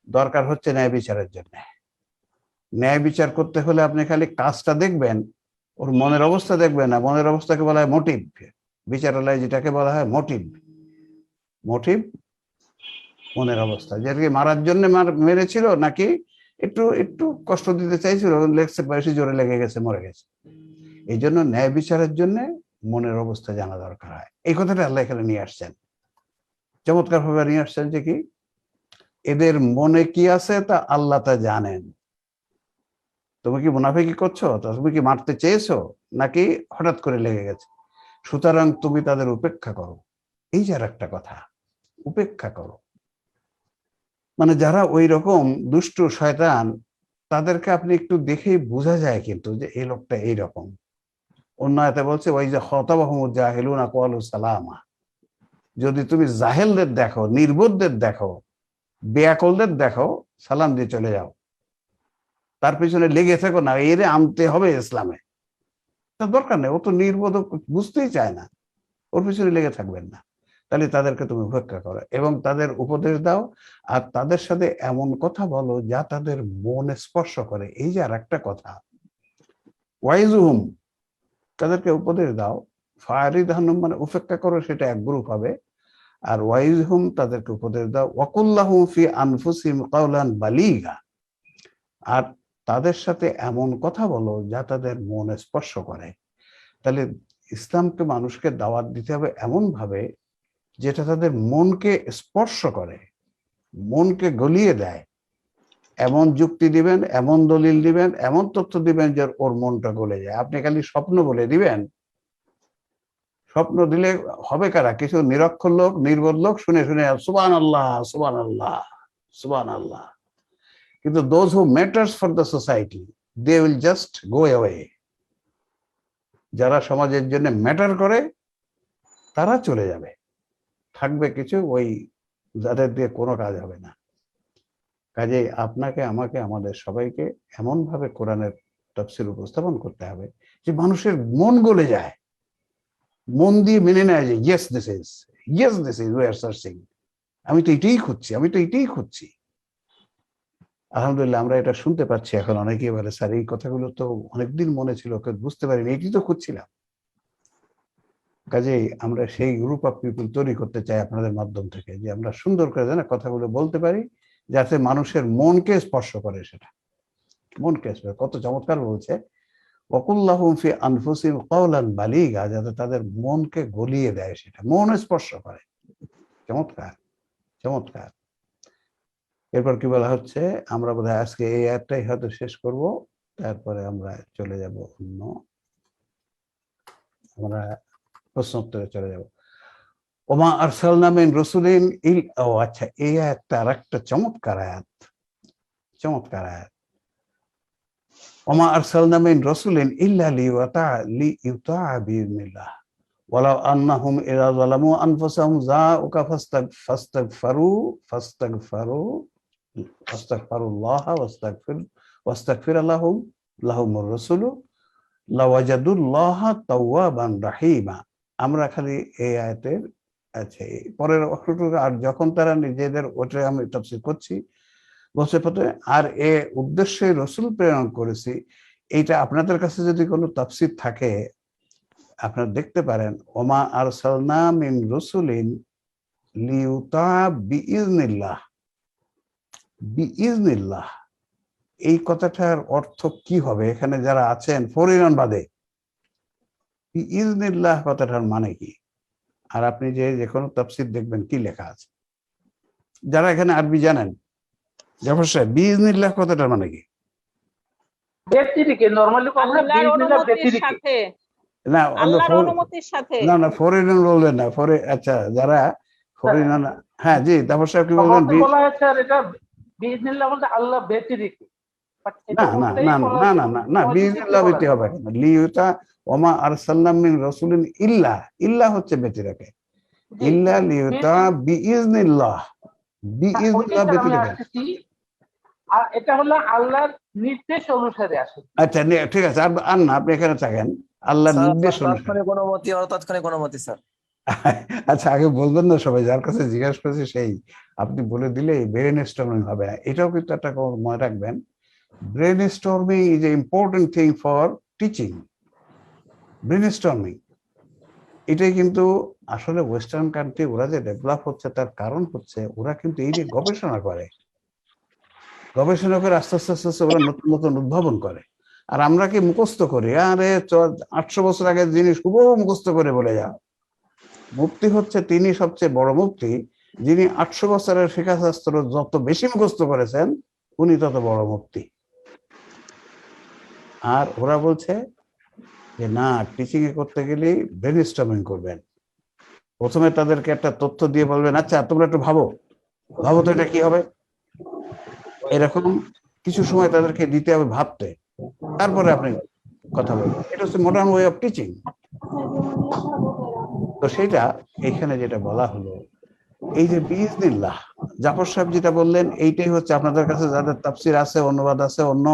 দরকার হচ্ছে ন্যায় বিচারের জন্য। ন্যায় বিচার করতে হলে আপনি খালি কাজটা দেখবেন, ওর মনের অবস্থা দেখবেন না। মনের অবস্থাকে বলা হয় মোটিভ, বিচারালয় যেটাকে বলা হয় মোটিভ। মোটিভ মনের অবস্থা, যেটাকে মারার জন্য মেরেছিল নাকি একটু একটু কষ্ট দিতে চাইছিল, লেগছে, বেশি জোরে লেগে গেছে, মরে গেছে। এই জন্য ন্যায় বিচারের জন্য মনের অবস্থা জানা দরকার হয়। এই কথাটা আল্লাহ এখানে নিয়ে আসছেন, চমৎকার ভাবে নিয়ে আসছেন যে কি এদের মনে কি আছে তা আল্লাহ তা জানেন। তুমি কি মুনাফিকি করছো, তুমি কি মারতে চেয়েছো নাকি হঠাৎ করে লেগে গেছে, সুতরাং তুমি তাদের উপেক্ষা করো। এই যে আর একটা কথা, উপেক্ষা করো, মানে যারা ওই রকম দুষ্ট শয়তান, তাদেরকে আপনি একটু দেখেই বোঝা যায় কিন্তু যে এই লোকটা এইরকম। অন্য আয়াতে বলছে ওই যে খতাবাহুমুজ জাহিলুনা ক্বালু সালামা, যদি তুমি জাহেলদের দেখো, নির্বোধদের দেখো, বেয়াকলদের দেখো, সালাম দিয়ে চলে যাও, তার পিছনে লেগে থাকো না, এরে আনতে হবে ইসলামে। তার দরকার নেই, ও তো নির্বোধ, বুঝতেই চায় না, ওর পিছনে লেগে থাকবেন না। তাহলে তাদেরকে তুমি উপেক্ষা করো এবং তাদের উপদেশ দাও, আর তাদের সাথে এমন কথা বলো যা তাদের মন স্পর্শ করে। এই যে আর একটা কথা, ওয়াইজুহুম, তাদেরকে উপদেশ দাও। ফারিদহানুম মানে উপেক্ষা করো, সেটা এক গ্রুপ হবে। আর ওয়াইজহুম, তাদেরকে উপদেশ দাও। ওয়াকুল্লাহুম ফি আনফুসিহিম কাওলান বালিগা, আর তাদের সাথে এমন কথা বলো যা তাদের মন স্পর্শ করে। তাহলে ইসলামকে মানুষকে দাওয়াত দিতে হবে এমন ভাবে যেটা তাদের মনকে স্পর্শ করে, মনকে গলিয়ে দেয়। এমন যুক্তি দিবেন, এমন দলিল দিবেন, এমন তথ্য দিবেন যে ওর মনটা গলে যায়। আপনি খালি স্বপ্ন বলে দিবেন, স্বপ্ন দিলে হবে কারা? কিছু নিরক্ষর লোক, নির্বোধ লোক শুনে শুনে সুবহানাল্লাহ, সুবহানাল্লাহ, সুবহানাল্লাহ। কিন্তু those who matters for the society, they will just go away. যারা সমাজের জন্য ম্যাটার করে তারা চলে যাবে, থাকবে কিছু ওই যাদের দিয়ে কোনো কাজ হবে না। কাজে আপনাকে, আমাকে, আমাদের সবাইকে এমন ভাবে কোরআনের তাফসীর উপস্থাপন করতে হবে যে মানুষের মন গলে যায়, মন দিয়ে মেনে নেয় যে yes this is we are searching, আমি তো এটাই খুঁজছি, আমি তো এটাই খুঁজছি। আলহামদুলিল্লাহ আমরা এটা শুনতে পাচ্ছি এখন। অনেকেই বলে স্যার এই কথাগুলো তো অনেকদিন মনে ছিল, বুঝতে পারিনি, এটি তো খুঁজছিলাম। কাজেই আমরা সেই গ্রুপ অফ পিপল তৈরি করতে চাই আপনাদের মাধ্যম থেকে, যে আমরা সুন্দর করে যেন কথাগুলো বলতে পারি যাতে মানুষের মনকে স্পর্শ করে। সেটা মনকে স্পর্শ, কত চমৎকার বলছে, ওয়াকুল্লাহুম ফি আনফুসিহিম কাওলান বালিগা, যাতে তাদের মনকে গলিয়ে দেয়, সেটা মন স্পর্শ করে। চমৎকার, চমৎকার। এরপর কি বলা হচ্ছে, আমরা বোধহয় আজকে এই আয়াতটাই হয়তো শেষ করব, তারপরে আমরা চলে যাব অন্য, আমরা প্রশ্ন উত্তরে চলে যাব। ওমা আরসালনা মিন রাসূলিন ও আচ্ছা, এই আয়াতটা আরেকটা চমৎকার আয়াত, চমৎকার আয়াত। ওমা আরসালনা মিন রাসূলিন ইল্লা লিইউতাআ বিইذنিল্লাহ ওয়ালাউ আন্নাহুম ইযা যালামু আনফুসাহুম যাউকা ফাস্তাগফিরুল্লাহ ওয়াস্তাগফির লাহুমুর রাসূলু লাওয়াজাদুল্লাহা তাওয়াবান রাহিমা। আমরা খালি এই আয়াতের আচ্ছা পরের অংশটুকু, আর যখন তারা নিজেদের, ওটা আমি তাফসীর করছি বলছে আর এ উদ্দেশ্যে রসুল প্রেরণ করেছি। এইটা আপনাদের কাছে যদি কোনো তাফসীর থাকে আপনারা দেখতে পারেন, ওমা আরসালনা মিন রাসূলিন লিইউতাআ বিইذنিল্লাহ, বিইذনিল্লাহ, এই কথাটার অর্থ কি হবে? এখানে যারা আছেন ফরিরান বাদে, বিইذনিল্লাহ কথাটার মানে কি? আর আপনি যে কোনো তাফসীর দেখবেন কি লেখা আছে, যারা এখানে আরবি জানেন, জাফর সাহেব, বিইذনিল্লাহ কথাটার মানে কি? ব্যতিরিকে নরমালি আমরা আল্লাহর বিজনেস অনুমতির ব্যতিরিকে সাথে, না আল্লাহর অনুমতির সাথে। না ফরিনান বলবেন না, আচ্ছা যারা ফরিনান, হ্যাঁ জি, তারপর সাহেব কি বলবেন? বলা হচ্ছে আর এটা বিজনেস বলতে আল্লাহ ব্যতিরিকে। না না না না না না না বিইজনিল্লাহ ব্যতি হবে কেন? লিউতা ওমা আরসালনা মিন রাসূলিন ইল্লা হচ্ছে ব্যতি রাখে, ইল্লা লিউতা বিইজনিল্লাহ, বিইজনিল্লাহ ব্যতি রাখে। আর এটা হলো আল্লাহর নির্দেশ অনুসারে আসে। আচ্ছা ঠিক আছে, আর না আপনি এখানে থাকেন, আল্লাহর নির্দেশ অনুসারে। তাৎক্ষণিক অনুমতি আর তাৎক্ষণিক অনুমতি স্যার। আচ্ছা আগে বলবেন না সবাই, যার কাছে জিজ্ঞাসা করেছে সেই আপনি বলে দিলে ব্রেন স্টর্মিং হবে না। এটাও কিন্তু একটা মনে রাখবেন, brainstorming is an important thing for teaching. Brainstorming এটাই কিন্তু আসলে ওয়েস্টার্ন কান্ট্রি ওরা যে ডেভেলপ হচ্ছে তার কারণ হচ্ছে ওরা কিন্তু এই যে গবেষণা করে আস্তে আস্তে আস্তে ওরা নতুন নতুন উদ্ভাবন করে। আর আমরা কি মুখস্থ করি, আরে 800 বছর আগের জিনিস খুব মুখস্থ করে বলে যাও। মুফতি হচ্ছে তিনি সবচেয়ে বড় মুফতি, যিনি 800 বছরের শিক্ষাশাস্ত্র যত বেশি মুখস্থ করেছেন উনি তত বড় মুফতি। আর ওরা বলছে যে না, টিচিং এ করতে গেলে ব্রেনস্টর্মিং করবেন। প্রথমে তাদেরকে একটা তথ্য দিয়ে বলবেন, আচ্ছা তোমরা একটু ভাবো তো এটা কি হবে, এরকম কিছু সময় তাদেরকে দিতে হবে ভাবতে, তারপরে আপনি কথা বলবেন। এটা হচ্ছে মডার্ন ওয়ে অফ টিচিং। তো সেটা এখানে যেটা বলা হলো, এই যে বিইজনিল্লাহ, জাফর সাহেব যেটা বললেন এইটাই হচ্ছে আপনাদের কাছে যাদের তাফসির আছে, অনুবাদ আছে অন্য,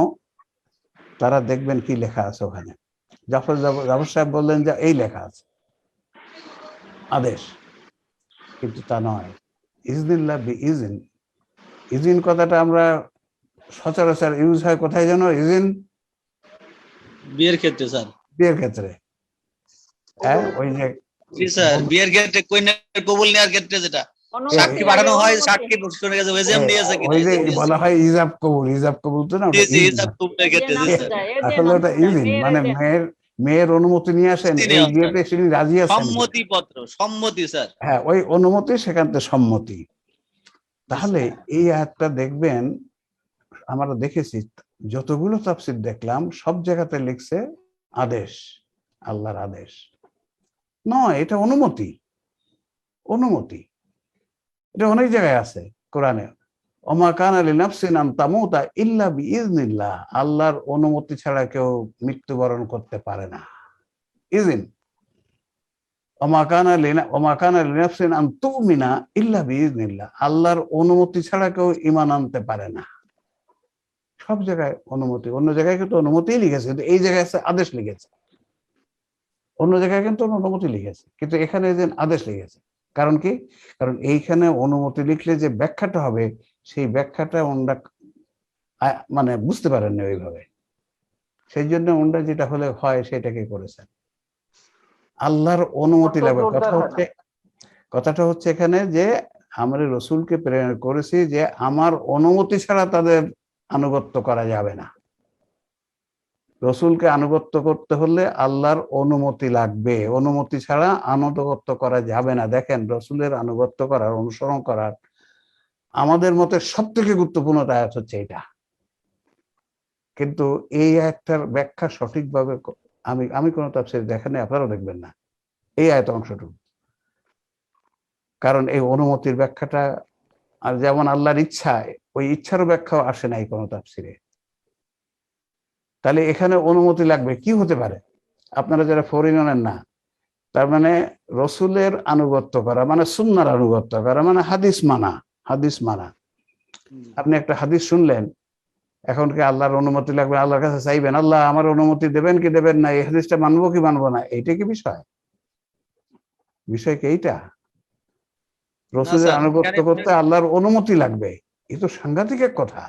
তারা দেখবেন কি লেখা আছে ওখানে। জাফর সাহেব বললেন যে এই লেখা আছে আদেশ, কিন্তু তা নয়। ইজনিল্লাহ বিইজন, ইজিন কথাটা আমরা সচরাচর ইউজ হয় কোথায় জানো? ইজিন বিয়ের ক্ষেত্রে স্যার, বিয়ের ক্ষেত্রে। হ্যাঁ ওই যে জি স্যার, বিয়ের ক্ষেত্রে কন্যার কবুল নেওয়ার ক্ষেত্রে যেটা সাক্ষী পাঠানো হয়, সাক্ষী শুনে গেছে ওয়েজেম দিয়েছে কিনা, ওই যে বলা হয় ইজাব কবুল তো না, ইজাব কবুলের ক্ষেত্রে জি স্যার। আসলে ওটা ইজিন মানে মেয়ের অনুমতি নিয়ে আসেন, এই বিয়েতে তিনি রাজি আছেন, সম্মতি পত্র, সম্মতি স্যার। হ্যাঁ ওই অনুমতি, সেখান থেকে সম্মতি। তাহলে এই আয়াতটা দেখবেন, আমরা দেখেছি যতগুলো তাফসীর দেখলাম সব জায়গাতে লিখছে আদেশ, আল্লাহর আদেশ নয়, এটা অনুমতি। এটা অনেক জায়গায় আছে কোরআনে, ওমা কানা লিনাফসিন আন তামুতা ইল্লা বিইজনিল্লাহ, আল্লাহর অনুমতি ছাড়া কেউ মৃত্যুবরণ করতে পারে না। ইজিন ওমা কানা লিনাফসিন আন তুমিনা ইল্লা বিইজনিল্লাহ, আল্লাহর অনুমতি ছাড়া কেউ ঈমান আনতে পারে না। সব জায়গায় অনুমতি, অন্য জায়গায় কিন্তু অনুমতি লিখেছে, কিন্তু এই জায়গায় আদেশ লিখেছে। অন্য জায়গায় কিন্তু অনুমতি লিখেছে, কিন্তু এখানে যে আদেশ লিখেছে। কারণ কি? কারণ এইখানে অনুমতি লিখলে যে ব্যাখ্যাটা হবে সেই ব্যাখ্যাটা ওনরা মানে বুঝতে পারেননি ওইভাবে, সেই জন্য ওনরা যেটা হলে হয় সেটাকে করেছেন। আল্লাহর অনুমতি লাগবে। কথাটা হচ্ছে এখানে যে আমরা রসুলকে প্রেরণ করেছি যে আমার অনুমতি ছাড়া তাদের আনুগত্য করা যাবে না। রসুলকে আনুগত্য করতে হলে আল্লাহর অনুমতি লাগবে, অনুমতি ছাড়া আনুগত্য করা যাবে না। দেখেন রসুলের আনুগত্য করার, অনুসরণ করার আমাদের মতে সব থেকে গুরুত্বপূর্ণ আয়াত হচ্ছে এটা। কিন্তু এই আয়াতটার ব্যাখ্যা সঠিকভাবে আমি কোনো তাফসীর দেখেন, আপনারাও দেখবেন না এই আয়াত অংশটুকু। কারণ এই অনুমতির ব্যাখ্যাটা, আর যেমন আল্লাহর ইচ্ছা, ওই ইচ্ছারও ব্যাখ্যাও আসে নাই কোনো তাফসীরে। তাহলে এখানে অনুমতি লাগবে কি হতে পারে? আপনারা যারা ফরিনানের না, তার মানে রসুলের আনুগত্য করা মানে সুন্নাহর আনুগত্য করা মানে হাদিস মানা। আপনি একটা হাদিস শুনলেন, এখন কি আল্লাহর অনুমতি লাগবে? আল্লাহর কাছে চাইবেন, আল্লাহ আমার অনুমতি দেবেন কি দেবেন না, এই হাদিসটা মানবো কি মানবো না, এইটা কি বিষয় কি এইটা? রসুলের আনুগত্য করতে আল্লাহর অনুমতি লাগবে, এই তো সাংঘাতিক এক কথা।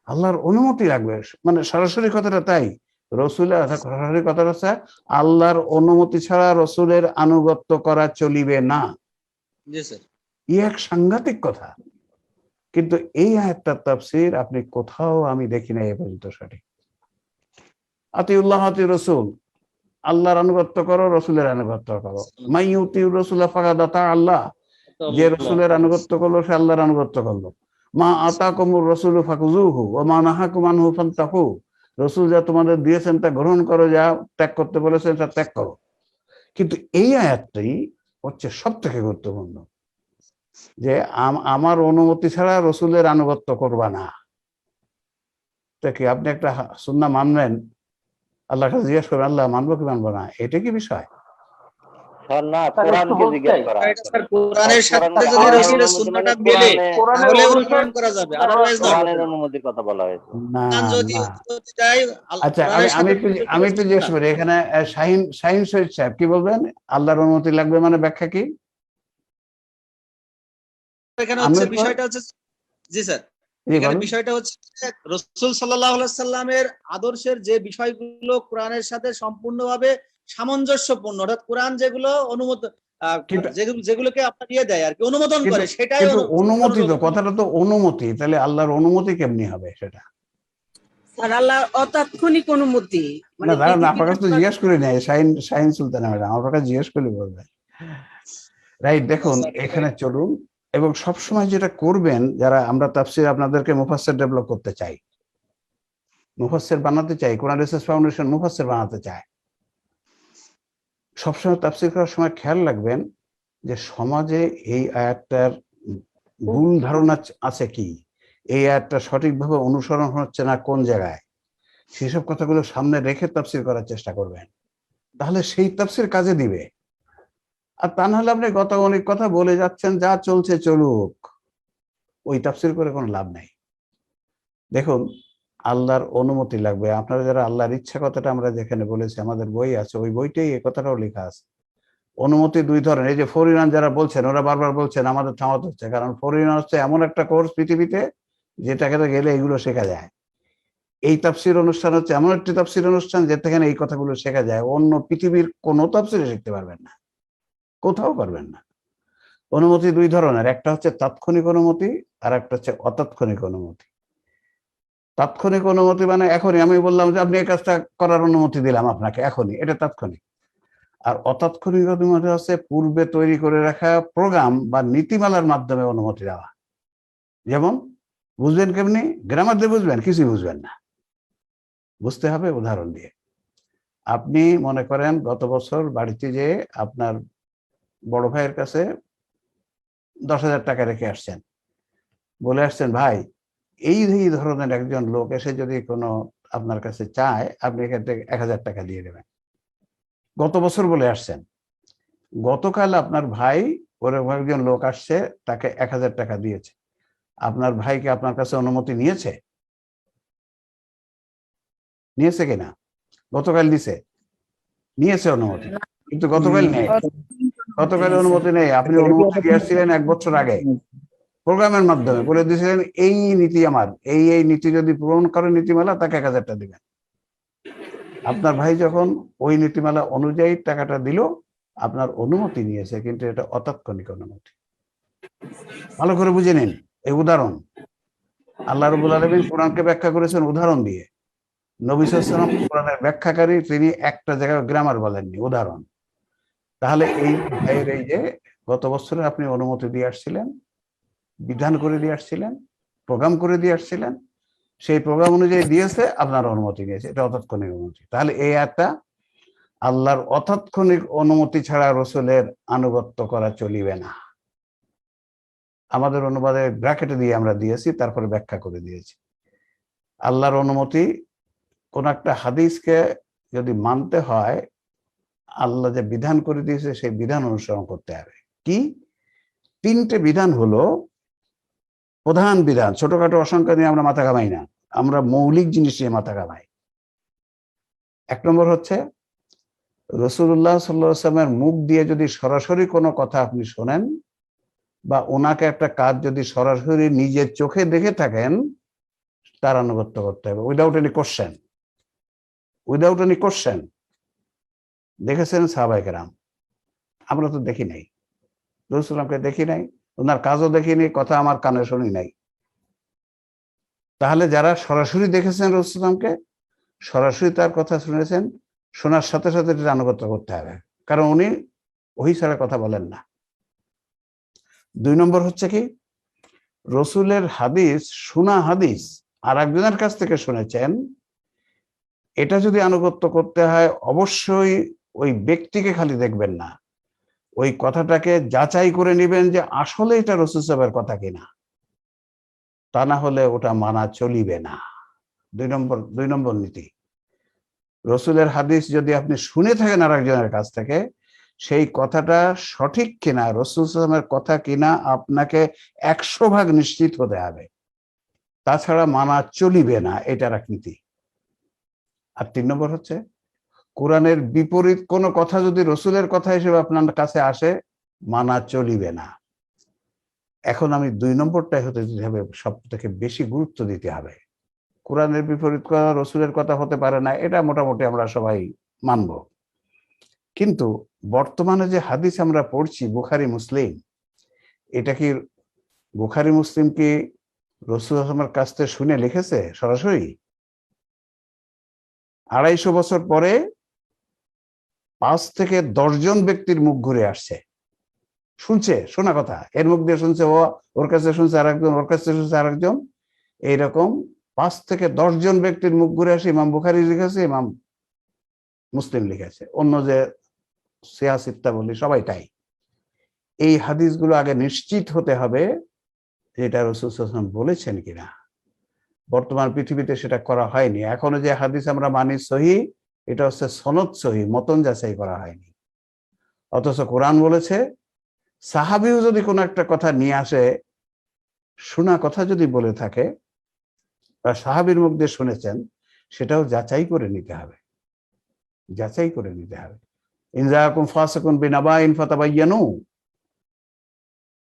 আল্লাহর অনুমতি লাগবে মানে সরাসরি কথাটা তাই। রসুলের সরাসরি কথাটা হচ্ছে আল্লাহর অনুমতি ছাড়া রসুলের আনুগত্য করা চলিবে না। এক সাংঘাতিক কথা। কিন্তু এই আয়াতটার তাফসীর আপনি কোথাও আমি দেখি না এ পর্যন্ত সঠিক। আতিউল্লাহ আতি রসুল, আল্লাহর আনুগত্য করো, রসুলের আনুগত্য করো। মাইয়ুতিউর রাসূলা ফাকাদ আতা আল্লাহ, যে রসুলের আনুগত্য করলো সে আল্লাহর আনুগত্য করলো। মা আতাকুমুর রাসূলু ফাকুযুহু ওয়া মা নাহাকুম আনহু ফান্তাহু, রসুল যা তোমাদের দিয়েছেন তা গ্রহণ করো, যা ত্যাগ করতে বলেছেন তা ত্যাগ করো। কিন্তু এই আয়াতটি হচ্ছে সব থেকে গুরুত্বপূর্ণ, যে আমার অনুমতি ছাড়া রসুলের আনুগত্য করবা না। তা কি আপনি একটা সুন্নাহ মানবেন, আল্লাহর কাছে জিজ্ঞেস করবেন আল্লাহ মানবো কি মানবো না, এটা কি বিষয়? স্যার না, কোরআনকে জিজ্ঞেস করা। স্যার কোরআনের সাথে যদি রাসূলের সুন্নাহটা মেলে তাহলে অনুসরণ করা যাবে, আদারওয়াইজ না। কোরআনের অনুমতির কথা বলা হয়েছে। না যদি না। চাই আচ্ছা আমি একটু জিজ্ঞেস করি এখানে, শাহিন শহীদ সাহেব কি বলবেন? আল্লাহর অনুমতি লাগবে মানে ব্যাখ্যা কি? এখানে হচ্ছে বিষয়টা হচ্ছে, জি স্যার, এখানে বিষয়টা হচ্ছে রাসূল সাল্লাল্লাহু আলাইহি সাল্লামের আদর্শের যে বিষয়গুলো কোরআনের সাথে সম্পূর্ণভাবে সামঞ্জস্যপূর্ণ, অর্থাৎ কোরআন যেগুলো যেগুলোকে আপনার দিয়ে দেয় আর কি, অনুমোদন করে, সেটাই অনুমতি। তো কথাটা তো অনুমতি, তাহলে আল্লাহর অনুমতি কেমনি হবে সেটা? স্যার আল্লাহর অতাৎক্ষণিক অনুমতি, না দাঁড়ান, আপনার কাছে তো জিজ্ঞেস করি নাই, শাহিন সুলতানা ম্যাডাম আপনার কাছে জিজ্ঞেস করলে বলবেন। রাইট, দেখুন এখানে চলুন, এবং সবসময় যেটা করবেন, যারা আমরা তাফসীর আপনাদেরকে মুফাসসির ডেভেলপ করতে চাই, মুফাসসির বানাতে চাই, কোরআন রিসার্চ ফাউন্ডেশন মুফাসসির বানাতে চায়, সবসময় তাফসীর করার সময় খেয়াল রাখবেন যে সমাজে এই আয়াতটার ভুল ধারণা আছে কি, এই আয়াতটা সঠিকভাবে অনুসরণ হচ্ছে না কোন জায়গায়, সেসব কথাগুলো সামনে রেখে তাফসীর করার চেষ্টা করবেন, তাহলে সেই তাফসীর কাজে দিবে। আর তা নাহলে আপনি অনেক কথা বলে যাচ্ছেন, যা চলছে চলুক, ওই তাফসীর করে কোনো লাভ নাই। দেখুন আল্লাহর অনুমতি লাগবে। আপনারা যারা আল্লাহর ইচ্ছা কথাটা আমরা যেখানে বলেছি, আমাদের বই আছে, ওই বইটাই এই কথাটাও লেখা আছে। অনুমতি দুই ধরনের। এই যে ফরিনান যারা বলছেন, ওরা বারবার বলছেন আমাদের থামাতে হচ্ছে, কারণ ফরিনান হচ্ছে এমন একটা কোর্স পৃথিবীতে যেটাকে গেলে এগুলো শেখা যায়। এই তাফসীর অনুষ্ঠান হচ্ছে এমন একটি তাফসীর অনুষ্ঠান যেখানে এই কথাগুলো শেখা যায়, অন্য পৃথিবীর কোনো তাফসীরে শিখতে পারবেন না, কোথাও পারবেন না। অনুমতি দুই ধরনের, একটা হচ্ছে তাৎক্ষণিক অনুমতি, আর একটা হচ্ছে অতাৎক্ষণিক অনুমতি। তাৎক্ষণিক অনুমতি মানে এখনই আমি বললাম যে আপনি এই কাজটা করার অনুমতি দিলাম আপনাকে এখনই, এটা তাৎক্ষণিক। আর অতাৎক্ষণিক অনুমতি হচ্ছে পূর্বে তৈরি করে রাখা প্রোগ্রাম বা নীতিমালার মাধ্যমে অনুমতি দেওয়া। যেমন বুঝবেন কেমনি? গ্রামার দিয়ে বুঝবেন? কিছুই বুঝবেন না, বুঝতে হবে উদাহরণ দিয়ে। আপনি মনে করেন গত বছর বাড়িতে যে আপনার বড় ভাইয়ের কাছে 10,000 টাকা রেখে আসছেন, বলে আসছেন ভাই এই ধরনের একজন লোক এসে যদি কোনো আপনার কাছে চায়, আপনি এখান থেকে 1,000 টাকা দিয়ে দেবেন। গত বছর বলে আসছেন, গতকাল আপনার ভাই ওরকম একজন লোক আসছে, তাকে 1,000 টাকা দিয়েছে। আপনার ভাইকে আপনার কাছে অনুমতি নিয়েছে? নিয়েছে কিনা? গতকাল নিয়েছে অনুমতি, কিন্তু গতকাল নেই, গতকাল অনুমতি নেই। আপনি অনুমতি দিয়ে আসছিলেন 1 বছর আগে, প্রোগ্রামের মাধ্যমে বলে দিয়েছিলেন এই নীতি আমার, এই নীতি যদি পূরণ করে নীতিমালা, তাকে 1,000 টাকা দিবেন। আপনার ভাই যখন ওই নীতিমালা অনুযায়ী টাকাটা দিল, আপনার অনুমতি নিয়েছে, কিন্তু এটা অতাৎক্ষণিক অনুমতি। ভালো করে বুঝে নিন এই উদাহরণ। আল্লাহ রাব্বুল আলামিন কোরআনকে ব্যাখ্যা করেছেন উদাহরণ দিয়ে। নবী সাল্লাল্লাহু আলাইহি ওয়াসাল্লাম কোরআনের ব্যাখ্যাকারী, তিনি একটা জায়গায় গ্রামার বলেননি, উদাহরণ। তাহলে এই ভাইয়ের এই যে গত বছরে আপনি অনুমতি দিয়ে আসছিলেন, বিধান করে দিয়ে আসছিলেন, প্রোগ্রাম করে দিয়ে আসছিলেন, সেই প্রোগ্রাম অনুযায়ী দিয়েছে, আপনার অনুমতি নিয়েছে, এটা অতাৎক্ষণিক অনুমতি। তাহলে এই একটা আল্লাহর অতাৎক্ষণিক অনুমতি ছাড়া রসুলের আনুগত্য করা চলিবে না। আমাদের অনুবাদে ব্র্যাকেটে দিয়ে আমরা দিয়েছি, তারপরে ব্যাখ্যা করে দিয়েছি। আল্লাহর অনুমতি, কোন একটা হাদিসকে যদি মানতে হয়, আল্লাহ যে বিধান করে দিয়েছে সেই বিধান অনুসরণ করতে হবে। কি? 3টে বিধান হলো প্রধান বিধান। ছোটখাটো অসংখ্য নিয়ে আমরা মাথা ঘামাই না, আমরা মৌলিক জিনিস নিয়ে মাথা ঘামাই। 1 নম্বর হচ্ছে রাসূলুল্লাহ সাল্লাল্লাহু আলাইহি ওয়াসাল্লামের মুখ দিয়ে যদি সরাসরি কোনো কথা আপনি শোনেন, বা ওনাকে একটা কাজ যদি সরাসরি নিজের চোখে দেখে থাকেন, তার আনুগত্য করতে হবে, without any question. Without any question. দেখেছেন সাহাবায়ে কেরাম, আমরা তো দেখি নাই, রাসূলুল্লাহকে দেখি নাই, ওনার কাজও দেখিনি, কথা আমার কানে শুনি নাই। তাহলে যারা সরাসরি দেখেছেন রাসূলুল্লাহকে, সরাসরি তার কথা শুনেছেন, শোনার সাথে সাথে এটা আনুগত্য করতে হবে, কারণ উনি ওহী ছাড়া কথা বলেন না। 2 নম্বর হচ্ছে কি? রসুলের হাদিস, শোনা হাদিস আর একজনের কাছ থেকে শুনেছেন, এটা যদি আনুগত্য করতে হয় অবশ্যই ওই ব্যক্তিকে খালি দেখবেন না, ওই কথাটাকে যাচাই করে নেবেন যে আসলে এটা রসুল সাহেবের কথা কিনা, তা না হলে ওটা মানা চলিবে না। দুই নম্বর নীতি, রসুলের হাদিস যদি আপনি শুনে থাকেন আর একজনের কাছ থেকে, সেই কথাটা সঠিক কিনা, রসুল সাল্লামের কথা কিনা আপনাকে 100% নিশ্চিত হতে হবে, তাছাড়া মানা চলিবে না, এটার এক নীতি। আর 3 নম্বর হচ্ছে, কোরআনের বিপরীত কোনো কথা যদি রসুলের কথা হিসেবে আপনার কাছে আসে, মানা চলিবে না। এখন আমি 2 নম্বরটাই হতে দিতে হবে, সব থেকে বেশি গুরুত্ব দিতে হবে। কোরআনের বিপরীত কথা রসুলের কথা হতে পারে না, এটা মোটামুটি আমরা সবাই মানব। কিন্তু বর্তমানে যে হাদিস আমরা পড়ছি বুখারী মুসলিম, এটা কি বুখারী মুসলিম কি রসুল আসলামের কাছ থেকে শুনে লিখেছে সরাসরি? 250 বছর পরে 5 থেকে 10 জন ব্যক্তির মুখ ঘুরে আসছে, শুনছে, শোনা কথা, এর মুখ দিয়ে শুনছে, ওর কাছে শুনছে আরেকজন, ওর কাছে শুনছে আরেকজন, এইরকম 5 থেকে 10 জন ব্যক্তির মুখ ঘুরে আসে ইমাম বুখারী লিখেছে, ইমাম মুসলিম লিখেছে, অন্য যে সিয়াসিত্তা বলি সবাই তাই। এই হাদিসগুলো আগে নিশ্চিত হতে হবে যে এটা রাসূল সাল্লাল্লাহু আলাইহি ওয়াসাল্লাম বলেছেন কিনা। বর্তমান পৃথিবীতে সেটা করা হয়নি। এখনো যে হাদিস আমরা মানি সহিহ, এটা হচ্ছে সনদ সহিহ, মতন যাচাই করা হয়নি। অথচ কোরআন বলেছে, সাহাবীও যদি কোনো একটা কথা নিয়ে আসে, শোনা কথা যদি বলে থাকে বা সাহাবীর মুখ দিয়ে শুনেছেন, সেটাও যাচাই করে নিতে হবে, যাচাই করে নিতে হবে। ইন জাআকুম ফাসিকুন বিনাবাইন ফাতাবায়ানু,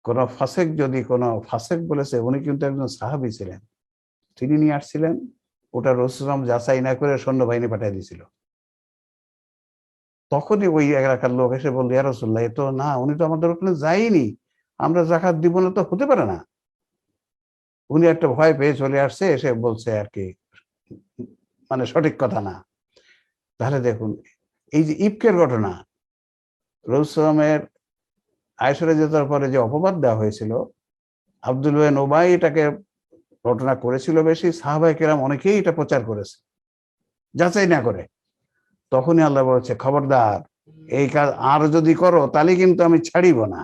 কোন ফাসিক যদি কোনো ফাসিক বলেছে, উনি কিন্তু একজন সাহাবী ছিলেন, তিনি নিয়ে আসছিলেন, ওটা রাসূল সাল্লাল্লাহু যাচাই না করে সৈন্যবাহিনী পাঠিয়ে দিয়েছিল। তখনই ওই এলাকার লোক এসে বলল, ইয়া রাসূলুল্লাহ, এ তো না, উনি তো আমাদের ওখানে যায়নি, আমরা যাকাত দিব না, তো হতে পারে না। উনি একটা ভয় পেয়ে চলে আসছে, এসে বলছে আর কি, মানে সঠিক কথা না। তাহলে দেখুন, এই যে ইফকের ঘটনা, রাসূল সাল্লামের আয়েশা রাদিয়াল্লাহু পরে যে অপবাদ দেওয়া হয়েছিল, আব্দুল বিন উবাই এটাকে ঘটনা করেছিল বেশি, সাহাবায়ে কেরাম অনেকেই এটা প্রচার করেছে যাচাই না করে। তখনই আল্লাহ বলছে, খবরদার, এই কাজ আর যদি করো তাহলে কিন্তু আমি ছাড়িব না।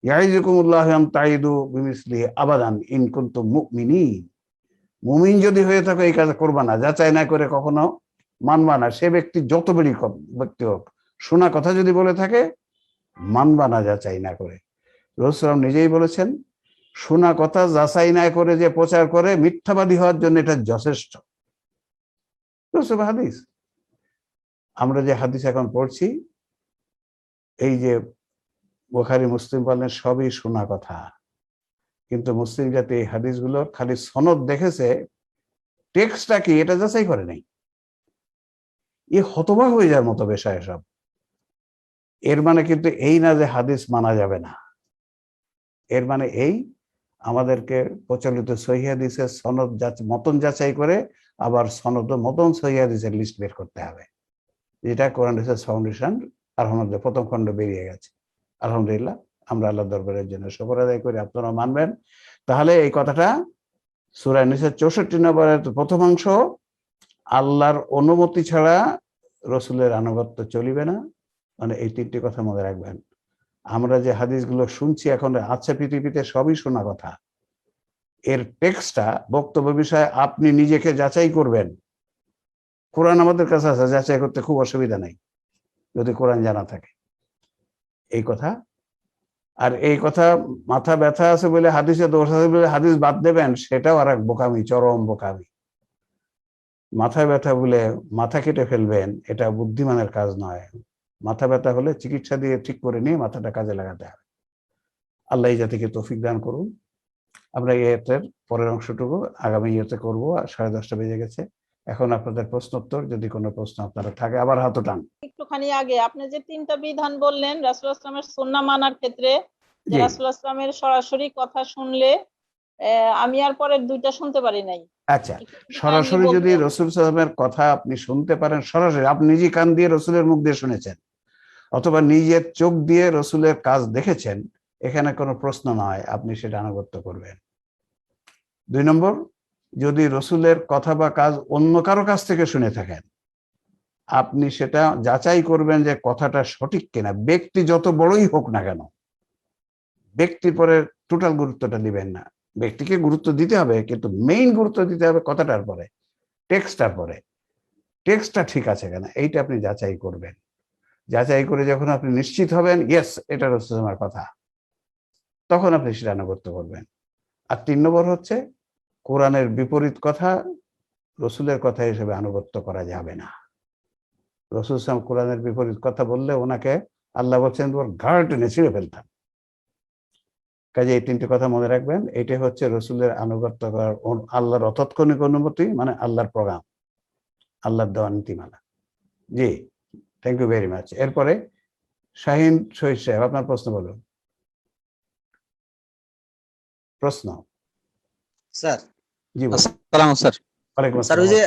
ইয়াইযুকুমুল্লাহু আন তাইদু বিমিসলিহি আবাদান ইন কুনতুম মুমিনিন, মুমিন যদি হয়ে থাকো এই কাজ করবা না, যাচাই না করে কখনো মানবা না। সে ব্যক্তি যত বড় ব্যক্তি হোক, শোনা কথা যদি বলে থাকে, মানবা না যাচাই না করে। রাসূল সাল্লাল্লাহু নিজেই বলেছেন, শোনা কথা যাচাই না করে যে প্রচার করে, মিথ্যাবাদী হওয়ার জন্য এটা যথেষ্ট। রাসূল হাদিস, আমরা যে হাদিস এখন পড়ছি, এই যে বুখারী মুসলিম বলেন সবই শোনা কথা, কিন্তু মুসলিম জাতি এই হাদিসগুলো খালি সনদ দেখেছে, টেক্সটটা কি এটা যাচাই করে নাই। এ হতবাক হয়ে যাওয়ার মতো বিষয় সব। এর মানে কিন্তু এই না যে হাদিস মানা যাবে না, এর মানে এই, আমাদেরকে প্রচলিত সহিহ হাদিসের সনদ মতন যাচাই করে আবার সনদ মতন সহিহ হাদিসের লিস্ট বের করতে হবে, যেটা কোরআন হাদিসের ফাউন্ডেশন আলহামদুলিল্লাহ প্রথম খণ্ড বেরিয়ে গেছে। আলহামদুলিল্লাহ, আমরা আল্লাহ দরবারের জন্য শুকর আদায় করি, আপনারা মানবেন। তাহলে এই কথাটা সূরা নিসা 64 নম্বরের প্রথমাংশ, আল্লাহর অনুমতি ছাড়া রসুলের আনুগত্য চলিবে না, মানে এই 3টি কথা মনে রাখবেন। আমরা যে হাদিসগুলো শুনছি এখন আছে পৃথিবীতে, সবই শোনা কথা। এর টেক্সটটা, বক্তব্য বিষয়ে আপনি নিজেকে যাচাই করবেন। কোরআন আমাদের কাছে আছে, যাচাই করতে খুব অসুবিধা নাই যদি কোরআন জানা থাকে। এই কথা, আর এই কথা মাথা ব্যথা আছে বলে হাদিসে দোষ আছে বলে হাদিস বাদ দেবেন, সেটাও আর এক বোকামি, চরম বোকামি। মাথা ব্যথা বলে মাথা কেটে ফেলবেন, এটা বুদ্ধিমানের কাজ নয়। মাথা ব্যথা হলে চিকিৎসা দিয়ে ঠিক করে নিয়ে মাথাটা কাজে লাগাতে হবে। আল্লাহ এই জাতিকে তৌফিক দান করুন। আমরা এই আয়াতের পরের অংশটুকু আগামী ইয়েতে করবো। 10:30 বেজে গেছে। এখন আপনাদের প্রশ্ন উত্তর, যদি কোনো প্রশ্ন আপনারা থাকে আবার হাত উঠান। একটুখানি আগে আপনি যে 3টা বিধান বললেন রাসূল সাল্লাল্লাহু আলাইহি সুন্নাহ মানার ক্ষেত্রে, যে রাসূল সাল্লাল্লাহু আলাইহি ওয়াসাল্লামের সরাসরি কথা শুনলে, আমি আর পরের 2টা শুনতে পারি নাই। আচ্ছা, সরাসরি যদি রাসূল সাল্লাল্লাহু আলাইহি ওয়াসাল্লামের কথা আপনি শুনতে পারেন, সরাসরি আপনি নিজে কান দিয়ে রাসূলের মুখ দিয়ে শুনেছেন, অথবা নিজের চোখ দিয়ে রাসূলের কাজ দেখেছেন, এখানে কোনো প্রশ্ন নয়, আপনি সেটা আনুগত্য করবেন। 2 নম্বর, যদি রসুলের কথা বা কাজ অন্য কারো কাছ থেকে শুনে থাকেন, আপনি সেটা যাচাই করবেন যে কথাটা সঠিক কিনা। ব্যক্তি যত বড়ই হোক না কেন, ব্যক্তির পরে টোটাল গুরুত্বটা দিবেন না। ব্যক্তিকে গুরুত্ব দিতে হবে, কিন্তু মেইন গুরুত্ব দিতে হবে কথাটার পরে, টেক্সটটার পরে। টেক্সটটা ঠিক আছে কিনা এইটা আপনি যাচাই করবেন। যাচাই করে যখন আপনি নিশ্চিত হবেন ইয়েস এটা রসুলের কথা, তখন আপনি সেটা আনুগত্য করবেন। আর 3 নম্বর হচ্ছে, কোরআনের বিপরীত কথা রসুলের কথা হিসেবে আনুগত্য করা যাবে না। রসুল সাল্লাল্লাহু আলাইহি কোরআনের বিপরীত কথা বললে ওনাকে আল্লাহ বলছেন তোমার ঘাড় টেনে ছিঁড়ে ফেলতাম। কাজে এই 3টে কথা মনে রাখবেন। এটাই হচ্ছে রসুলের আনুগত্য করার আল্লাহর অতৎক্ষণিক অনুমতি, মানে আল্লাহর প্রোগ্রাম, আল্লাহর দেওয়া নীতিমালা। জি, থ্যাংক ইউ ভেরি মাচ। এরপরে শাহিন শহীদ সাহেব, আপনার প্রশ্ন বলুন। প্রশ্ন স্যার। জি আসসালামু স্যার। ওয়ালাইকুম স্যার, ওই আসসালাম। যে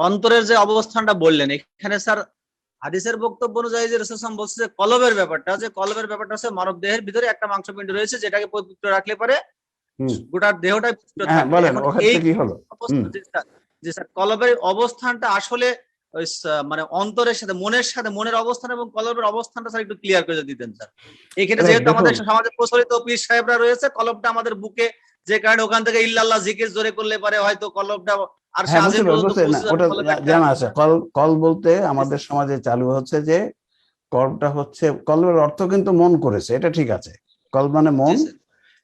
অন্তরের যে অবস্থানটা বললেন, এখানে স্যার হাদিসের বক্তব্য অনুযায়ী যে রাসূল সাল্লাল্লাহু আলাইহি ওয়াসাল্লাম বলছে যে কলবের ব্যাপারটা হচ্ছে মানব দেহের ভিতরে একটা মাংসপিণ্ড রয়েছে যেটাকে পবিত্র রাখলে পারে গোটা দেহটাই পবিত্র থাকে। বলেন এখন ওখানে এই কি হলো? যে স্যার কলবের অবস্থানটা আসলে ওই মানে অন্তরের সাথে মনের অবস্থান এবং কলবের অবস্থানটা স্যার একটু ক্লিয়ার করে দিতেন স্যার। এখানে যেহেতু আমাদের সমাজে প্রচলিত পীর সাহেবরা রয়েছে, কলবটা আমাদের বুকে, যে কারণে ওখান থেকে ইল্লাল্লাহ জিকির জোরে করলে পারে হয়তো কলবটা আর জানা আছে। কল বলতে আমাদের সমাজে চালু হচ্ছে যে কলবটা হচ্ছে, কলবের অর্থ কিন্তু মন করেছে, এটা ঠিক আছে। কলব মানে মন,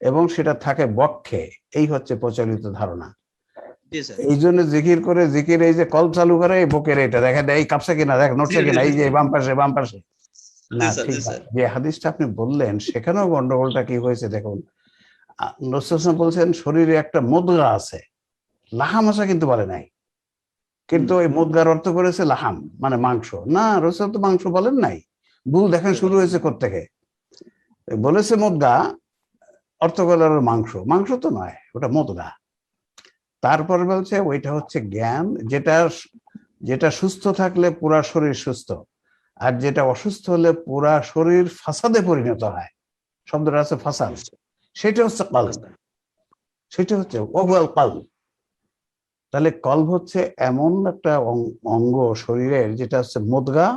এবং সেটা থাকে বক্ষে, এই হচ্ছে প্রচলিত ধারণা। এই জন্য জিকির করে, জিকির এই যে কল চালু করে এই বুকের, এটা দেখা দেয় এই কাঁপছে কিনা, দেখ নড়ছে কিনা, এই যে বাম পাশে না, ঠিক আছে। যে হাদিসটা আপনি বললেন সেখানেও গন্ডগোলটা কি হয়েছে দেখুন। রাসূল সাল্লাল্লাহু আলাইহি ওয়াসাল্লাম বলছেন শরীরে একটা মুদগা আছে, লাহাম আছে কিন্তু বলে নাই। কিন্তু এই মুদগার অর্থ করেছে লাহাম, মানে মাংস। না, রাসূল তো মাংস বলেন নাই, ভুল দেখেন শুরু হয়েছে কোত্থেকে। বলেছে মুদগা, অর্থ করল মাংস, মাংস তো নয়, ওটা মুদগা। তারপর বলছে ওইটা হচ্ছে জ্ঞান, যেটা সুস্থ থাকলে পুরা শরীর সুস্থ, আর যেটা অসুস্থ হলে পুরা শরীর ফাসাদে পরিণত হয়। শব্দটা আছে ফাসাদ, সেটা হচ্ছে কলব, সেটা হচ্ছে ওয়াল কলব। তাহলে কলব হচ্ছে এমন একটা অঙ্গ শরীরের যেটা হচ্ছে মুদগা,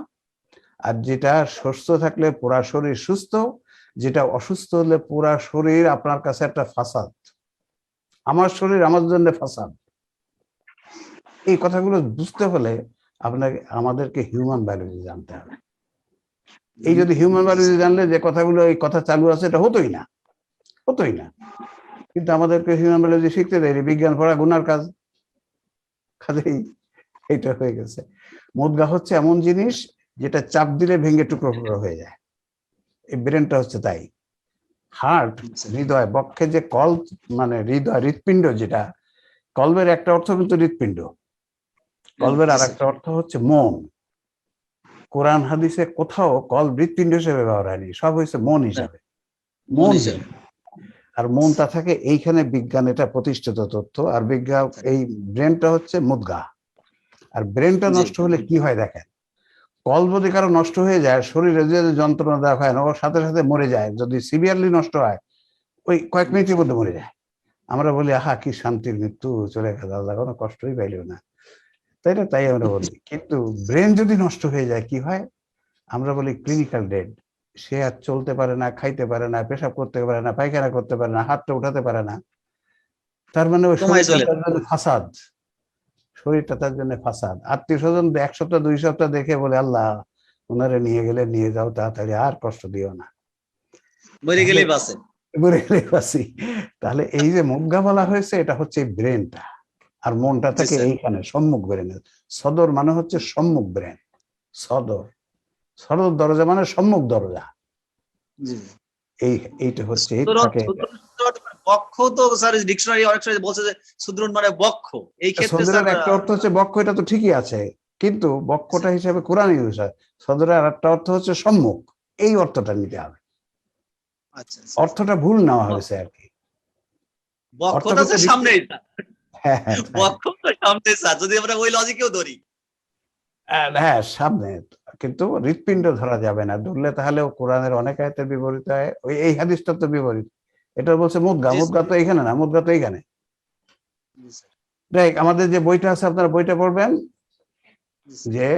আর যেটা সুস্থ থাকলে পুরা শরীর সুস্থ, যেটা অসুস্থ হলে পুরা শরীর আপনার কাছে একটা ফাসাদ। আমার শরীর আমার জন্য ফাসাদ। এই কথাগুলো বুঝতে হলে আমাদেরকে হিউম্যান বায়োলজি জানতে হবে। এই যদি হিউম্যান বায়োলজি জানলে যে কথাগুলো এই কথা চালু আছে, এটা হতোই না। কিন্তু আমাদেরকে হিউম্যান বায়োলজি শিখতে দেয়নি, বিজ্ঞান পড়া গুনার কাজ, কাজেই এইটা হয়ে গেছে। মুদগা হচ্ছে এমন জিনিস যেটা চাপ দিলে ভেঙে টুকরো টুকরো হয়ে যায়। এই ব্রেনটা হচ্ছে তাই। হার্ট, হৃদয়, বক্ষে যে কল্ব মানে হৃদয়, হৃৎপিণ্ড, যেটা কলবের একটা অর্থ কিন্তু হৃৎপিণ্ড, কলবের আর একটা অর্থ হচ্ছে মন। কোরআন হাদিসে কোথাও কলব হৃৎপিণ্ড হিসেবে ব্যবহার হয়নি, সব হয়েছে মন হিসাবে। মন আর মনটা থাকে এইখানে, বিজ্ঞান এটা প্রতিষ্ঠিত তথ্য। আর বিজ্ঞান এই ব্রেনটা হচ্ছে মুদগা। আর ব্রেনটা নষ্ট হলে কি হয় দেখেন, কলব যদি কারো নষ্ট হয়ে যায়, শরীরে যে যন্ত্রণা দেওয়া হয় না, ওর সাথে সাথে মরে যায়। যদি সিভিয়ারলি নষ্ট হয়, ওই কয়েক মিনিটের মধ্যে মরে যায়। আমরা বলি আহা কি শান্তির মৃত্যু, চলে গেল, আল্লাহ কোনো কষ্টই পাইল না, তাই না? তাই আমরা বলি। কিন্তু ব্রেন যদি নষ্ট হয়ে যায় কি হয়, আমরা বলি ক্লিনিক্যাল ডেড। সে আর চলতে পারে না, খাইতে পারে না, পেশাব করতে পারে না, পায়খানা করতে পারে না, হাতটা উঠাতে পারে না। তার মানে ওই ফাসাদ, শরীরটা তার জন্য ফাসাদ। আত্মীয় স্বজন 1 সপ্তাহ 2 সপ্তাহ দেখে বলে আল্লাহ ওনারে নিয়ে গেলে নিয়ে যাও তাড়াতাড়ি, আর কষ্ট দিও না, মরে গেলেই বাঁচি। তাহলে এই যে মুদগা বলা হয়েছে, এটা হচ্ছে ব্রেনটা। আর মনটা থাকে এইখানে সম্মুখ ব্রেনে। সদর মানে হচ্ছে সম্মুখ ব্রেন, সদর দরজা মানে সম্মুখ দরজা। এইটা হচ্ছে বক্ষ। তো স্যার ডিকশনারি অনেক সময় বলছে যে সুদরুন মানে বক্ষ, এই ক্ষেত্রে সদরের একটা অর্থ হচ্ছে বক্ষ, এটা তো ঠিকই আছে, কিন্তু বক্ষটা হিসাবে কোরআন ইউজ হয়। সদরের আর একটা অর্থ হচ্ছে সম্মুখ, এই অর্থটা নিতে হবে। অর্থটা ভুল নেওয়া হয়েছে আর কি। বক্ষটা তো সামনেই, বক্ষ তো সামনে স্যার, যদি আমরা ওই লজিকেও ধরি। হ্যাঁ সামনে, কিন্তু হৃৎপিণ্ড ধরা যাবে না, ধরলে তাহলে কোরআনের অনেক আয়াতের বিপরীত হয়। ওই এই হাদিসটা তো বিপরীত, এটা বলছে মুদগা, মুদগা তো এখানে না, মুদগা তো এইখানে। দেখ আমাদের যে বইটা আছে আপনারা বইটা পড়বেন যে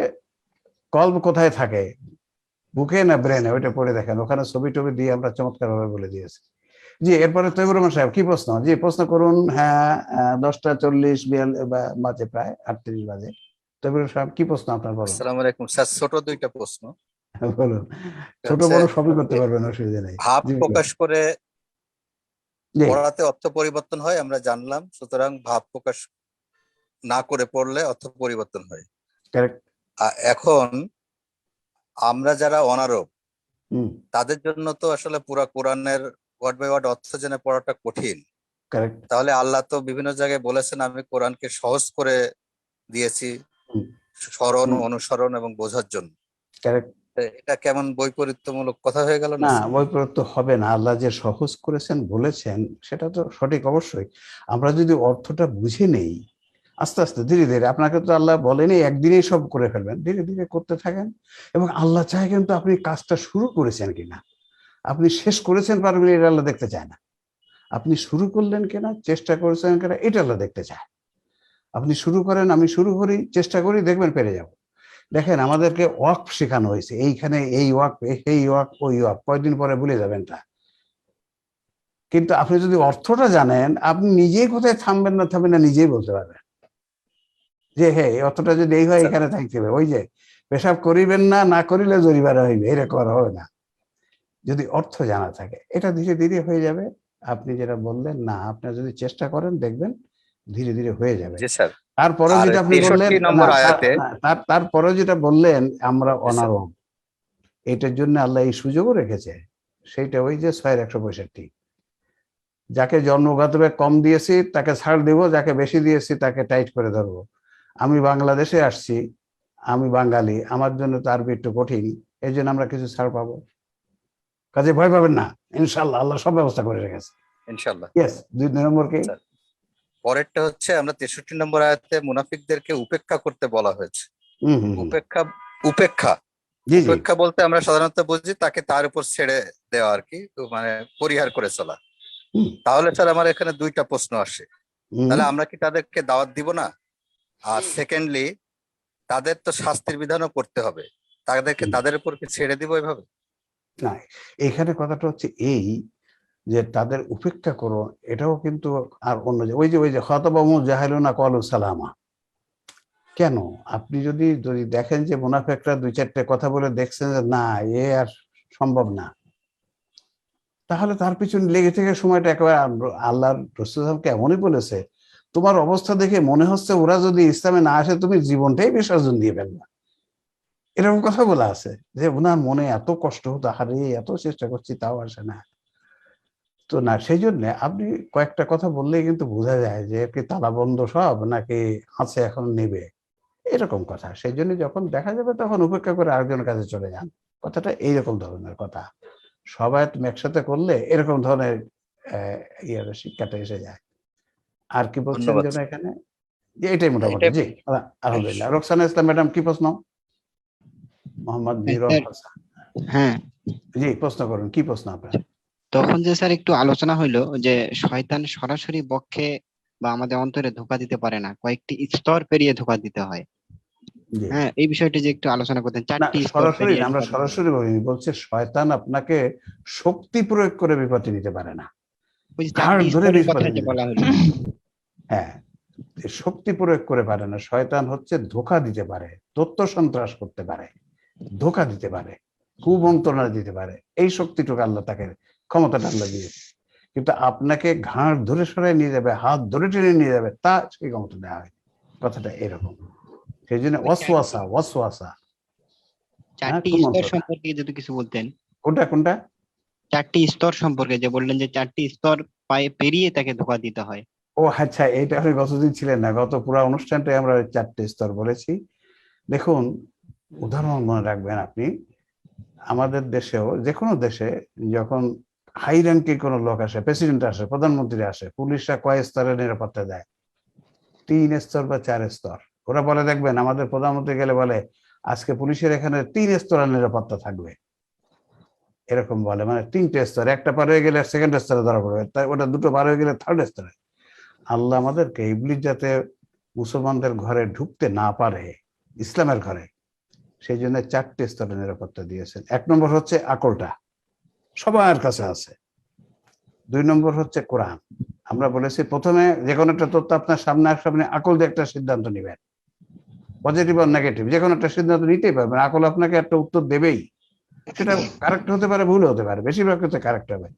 কলব কোথায় থাকে, বুকে না ব্রেনে, ওইটা পড়ে দেখেন, ওখানে ছবি টবি দিয়ে আমরা চমৎকার ভাবে বলে দিয়েছি। জি, এরপরে তৈবুর রহমান সাহেব কি প্রশ্ন? জি প্রশ্ন করুন। হ্যাঁ, 10:40 বাজে, প্রায় 38 বাজে। তৈবুর সাহেব কি প্রশ্ন আপনার? বলুন। আসসালামু আলাইকুম স্যার, ছোট দুইটা প্রশ্ন। বলুন, ছোট বড় সবই করতে পারবেন, অসুবিধা নেই। ভাব প্রকাশ করে পড়াতে অর্থ পরিবর্তন হয় আমরা জানলাম, সুতরাং ভাব প্রকাশ না করে পড়লে অর্থ পরিবর্তন হয়। এখন আমরা যারা অনারব তাদের জন্য তো আসলে পুরা কোরআনের ওয়ার্ড বাই ওয়ার্ড অর্থ জেনে পড়াটা কঠিন। তাহলে আল্লাহ তো বিভিন্ন জায়গায় বলেছেন আমি কোরআনকে সহজ করে দিয়েছি স্মরণ, অনুসরণ এবং বোঝার জন্য। এটা কেমন বৈপরীত্যমূলক কথা হয়ে গেল না? বৈপরীত্য হবে না, আল্লাহ যে সহজ করেছেন বলেছেন সেটা তো সঠিক অবশ্যই। আমরা যদি অর্থটা বুঝে নেই আস্তে আস্তে ধীরে ধীরে, আপনাকে তো আল্লাহ বলেনি একদিনেই সব করে ফেলবেন, ধীরে ধীরে করতে থাকেন। এবং আল্লাহ চায় কিন্তু আপনি কাজটা শুরু করেছেন কিনা, আপনি শেষ করেছেন পারবেন এটা আল্লাহ দেখতে চায় না। আপনি শুরু করলেন কিনা, চেষ্টা করেছেন কিনা, এটা আল্লাহ দেখতে চায়। আপনি শুরু করেন, আমি শুরু করি, চেষ্টা করি, দেখবেন পেরে যাব। দেখেন আমাদেরকে ওয়াকফ শেখানো হয়েছে, এইখানে এই ওয়াকফ, এই ওয়াকফ, ওই ওয়াকফ, কয়েকদিন পরে ভুলে যাবেন তা। কিন্তু আপনি যদি অর্থটা জানেন, আপনি নিজেই কোথায় থামবেন না থামবেন না নিজেই বলতে পারবেন যে হ্যাঁ এই অর্থটা যদি এই হয় এখানে থাকতে হবে। ওই যে পেশাব করিবেন না, না করিলে জরিমানা হইবে, এরকম করা হবে না যদি অর্থ জানা থাকে। এটা ধীরে ধীরে হয়ে যাবে। আপনি যেটা বললেন না, আপনার যদি চেষ্টা করেন দেখবেন ধীরে ধীরে হয়ে যাবে। তারপরে যেটা আপনি বললেন, তারপরে যেটা বললেন আমরা অনারব, এটার জন্য আল্লাহ এই সুযোগও রেখেছে। সেইটা ওই যে 6/165, যাকে জন্মগতভাবে কম দিয়েছি তাকে ছাড় দিব, যাকে বেশি দিয়েছি তাকে টাইট করে ধরবো। আমি বাংলাদেশে আসছি, আমি বাঙালি, আমার জন্য তো আরবি একটু কঠিন, এই জন্য আমরা কিছু ছাড় পাবো। কাজে ভয় পাবেন না, ইনশাল্লাহ আল্লাহ সব ব্যবস্থা করে রেখেছে ইনশাল্লাহ। ইয়েস। 2 নম্বর কি? পরেরটা হচ্ছে আমরা 63 নম্বর আয়াতে মুনাফিকদেরকে উপেক্ষা করতে বলা হয়েছে। উপেক্ষা উপেক্ষা উপেক্ষা বলতে আমরা সাধারণত বুঝি তাকে তার উপর ছেড়ে দেওয়া আর কি, মানে পরিহার করে চলা। তাহলে স্যার আমার এখানে 2টা প্রশ্ন আসে, তাহলে আমরা কি তাদেরকে দাওয়াত দিব না? আর সেকেন্ডলি তাদের তো শাস্তির বিধানও করতে হবে, তাদেরকে তাদের উপর কি ছেড়ে দিব এভাবে? না, এখানে কথাটা হচ্ছে এই যে তাদের উপেক্ষা করো, এটাও কিন্তু আর অন্য ওই যে খাতাবামু জাহিলুনা ক্বালু সালামা। কেন? আপনি যদি দেখেন যে মুনাফিকরা 2-4টে কথা বলে দেখছেন যে না এ আর সম্ভব না, তাহলে তার পিছনে লেগে থেকে সময়টা একেবারে আল্লাহর রাসূল সাল্লাল্লাহু আলাইহি ওয়াসাল্লাম এমনই বলেছে, তোমার অবস্থা দেখে মনে হচ্ছে ওরা যদি ইসলামে না আসে তুমি জীবনটাই বিসর্জন দিয়ে ফেলবা, এরকম কথা বলা আছে। যে ওনার মনে এত কষ্ট হতো, আরে এত চেষ্টা করছি তাও আসে না। তো না, সেই জন্য আপনি কয়েকটা কথা বললেই কিন্তু বোঝা যায় যে কি তালা বন্ধ সব নাকি আছে এখন নেবে, এরকম কথা। সেই জন্য যখন দেখা যাবে তখন উপেক্ষা করে আরেকজনের কাছে চলে যান, কথাটা এইরকম ধরনের কথা। সবাই তুমি একসাথে করলে এরকম ধরনের শিক্ষাটা এসে যায়। আর কি বলছেন যেন এখানে? এটাই মোটামুটি। জি আলহামদুলিল্লাহ। রোকসানা ইসলাম ম্যাডাম কি প্রশ্ন? মোহাম্মদ মিরর হাসান। হ্যাঁ জি প্রশ্ন করুন, কি প্রশ্ন আপনার? তখন যে স্যার একটু আলোচনা হইলো যে শয়তান সরাসরি বক্ষে বা আমাদের অন্তরে ধোঁকা দিতে পারে না, কয়েকটি স্তর পেরিয়ে ধোঁকা দিতে হয়। হ্যাঁ, এই বিষয়টি যে একটু আলোচনা করতেন। 4টি স্তর পেরিয়ে আমরা সরাসরি বলিনি, বলছে শয়তান আপনাকে শক্তি প্রয়োগ করে বিপদে নিতে পারে না, হ্যাঁ শক্তি প্রয়োগ করে পারে না। শয়তান হচ্ছে ধোঁকা দিতে পারে, তথ্য সন্ত্রাস করতে পারে, ধোঁকা দিতে পারে, কুমন্ত্রণা দিতে পারে, এই শক্তিটুকু আল্লাহ তাকে ক্ষমতাটা আল্লাহ দিয়েছে। কিন্তু আপনাকে ঘাড় ধরে সরাই নিয়ে যাবে, হাত ধরে টেনে নিয়ে যাবে, তা সেই ক্ষমতা দেওয়া হয়। কথাটা এরকম। সেই জন্য ওয়াসওয়াসা 4টি স্তর সম্পর্কে যদি কিছু বলতেন। কোনটা? 4টি স্তর সম্পর্কে যে বললেন যে 4টি স্তর পেরিয়ে তাকে ধোঁকা দিতে হয়। ও আচ্ছা, এটা আপনি গতদিন ছিলেন না, গত পুরো অনুষ্ঠানটাই আমরা 4টে স্তর বলেছি। দেখুন উদাহরণ মনে রাখবেন আপনি, আমাদের দেশেও যে কোনো দেশে যখন হাই র্যাঙ্কের কোনো লোক আসে, প্রেসিডেন্ট আসে, প্রধানমন্ত্রী আসে, পুলিশরা কয় স্তরের নিরাপত্তা দেয়? 3 স্তর বা 4 স্তর। ওরা বলে দেখবেন আমাদের প্রধানমন্ত্রী গেলে বলে আজকে পুলিশের এখানে 3 স্তরের নিরাপত্তা থাকবে, এরকম বলে, মানে 3টে স্তর, একটা পার হয়ে গেলে সেকেন্ড স্তরে ধরা পড়বে, তাই ওটা 2টো পার হয়ে গেলে থার্ড স্তরে। আল্লাহ আমাদেরকে ইবলিস যাতে মুসলমানদের ঘরে ঢুকতে না পারে, ইসলামের ঘরে, সেই জন্য 4টে স্তরে নিরাপত্তা দিয়েছেন। 1 নম্বর হচ্ছে আকলটা, সবার কাছে আছে। 2 নম্বর হচ্ছে কোরআন। আমরা বলেছি প্রথমে যে কোনো একটা তথ্য আপনার সামনে আসলে আপনি আকল দিয়ে একটা সিদ্ধান্ত নেবেন, পজিটিভ আর নেগেটিভ, যে কোনো একটা সিদ্ধান্ত নিতেই পারবেন। আকল আপনাকে একটা উত্তর দেবেই, সেটা কারেক্ট হতে পারে, ভুল হতে পারে, বেশিরভাগ ক্ষেত্রে কারেক্ট হবে।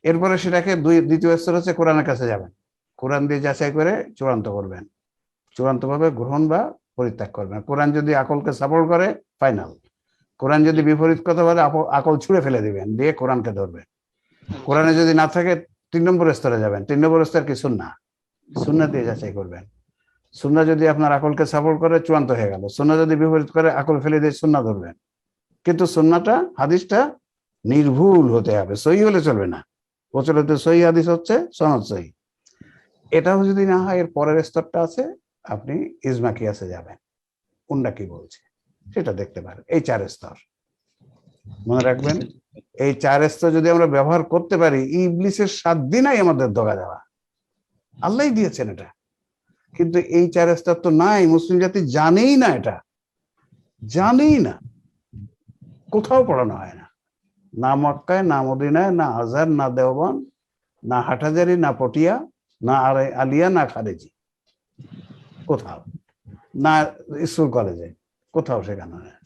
এরপরে সেটাকে দ্বিতীয় স্তর হচ্ছে কোরআনের কাছে যাবেন, কোরআন দিয়ে যাচাই করে চূড়ান্ত করবেন, চূড়ান্তভাবে গ্রহণ বা পরিত্যাগ করবেন। কোরআন যদি আকলকে সাপোর্ট করে ফাইনাল, কোরআন যদি বিপরীত কথা বলে আকল ছুঁড়ে ফেলে দিবেন, দিয়ে কোরআনকে ধরবেন। কোরআনে যদি না থাকে 3 নম্বর স্তরে যাবেন। 3 নম্বর স্তর কি? সুন্নাহ, সুন্নাহ দিয়ে যাচাই করবেন। সুন্নাহ যদি আপনার আকলকে সাপোর্ট করে চূড়ান্ত হয়ে গেল, সুন্নাহ যদি বিপরীত করে আকল ফেলে দিয়ে সুন্নাহ ধরবেন। কিন্তু সুন্নাহটা, হাদিসটা নির্ভুল হতে হবে, সহি হলে চলবে না। প্রচলিত সহি হাদিস হচ্ছে সনদ সহি। এটাও যদি না হয়, এর পরের স্তরটা আছে, আপনি ইজমা কিয়াসে যাবেন, কোনটা কি বলছে সেটা দেখতে পারেন। এই 4 স্তর মনে রাখবেন। এই 4 স্তর যদি আমরা ব্যবহার করতে পারি, ইবলিসের 7 দিনই আমাদের ধোঁকা দেওয়া। আল্লাহই দিয়েছেন এটা, কিন্তু এই 4 স্তর তো নাই, মুসলিম জাতি জানেই না, এটা জানেই না, কোথাও পড়ানো হয় না, না মক্কায়, না মদিনায়, না আজহার, না দেওবন্দ, না হাটহাজারি, না পটিয়া, না আলিয়া, না খারেজি, কোথাও না, স্কুল কলেজে কোথাও শেখানো হয়।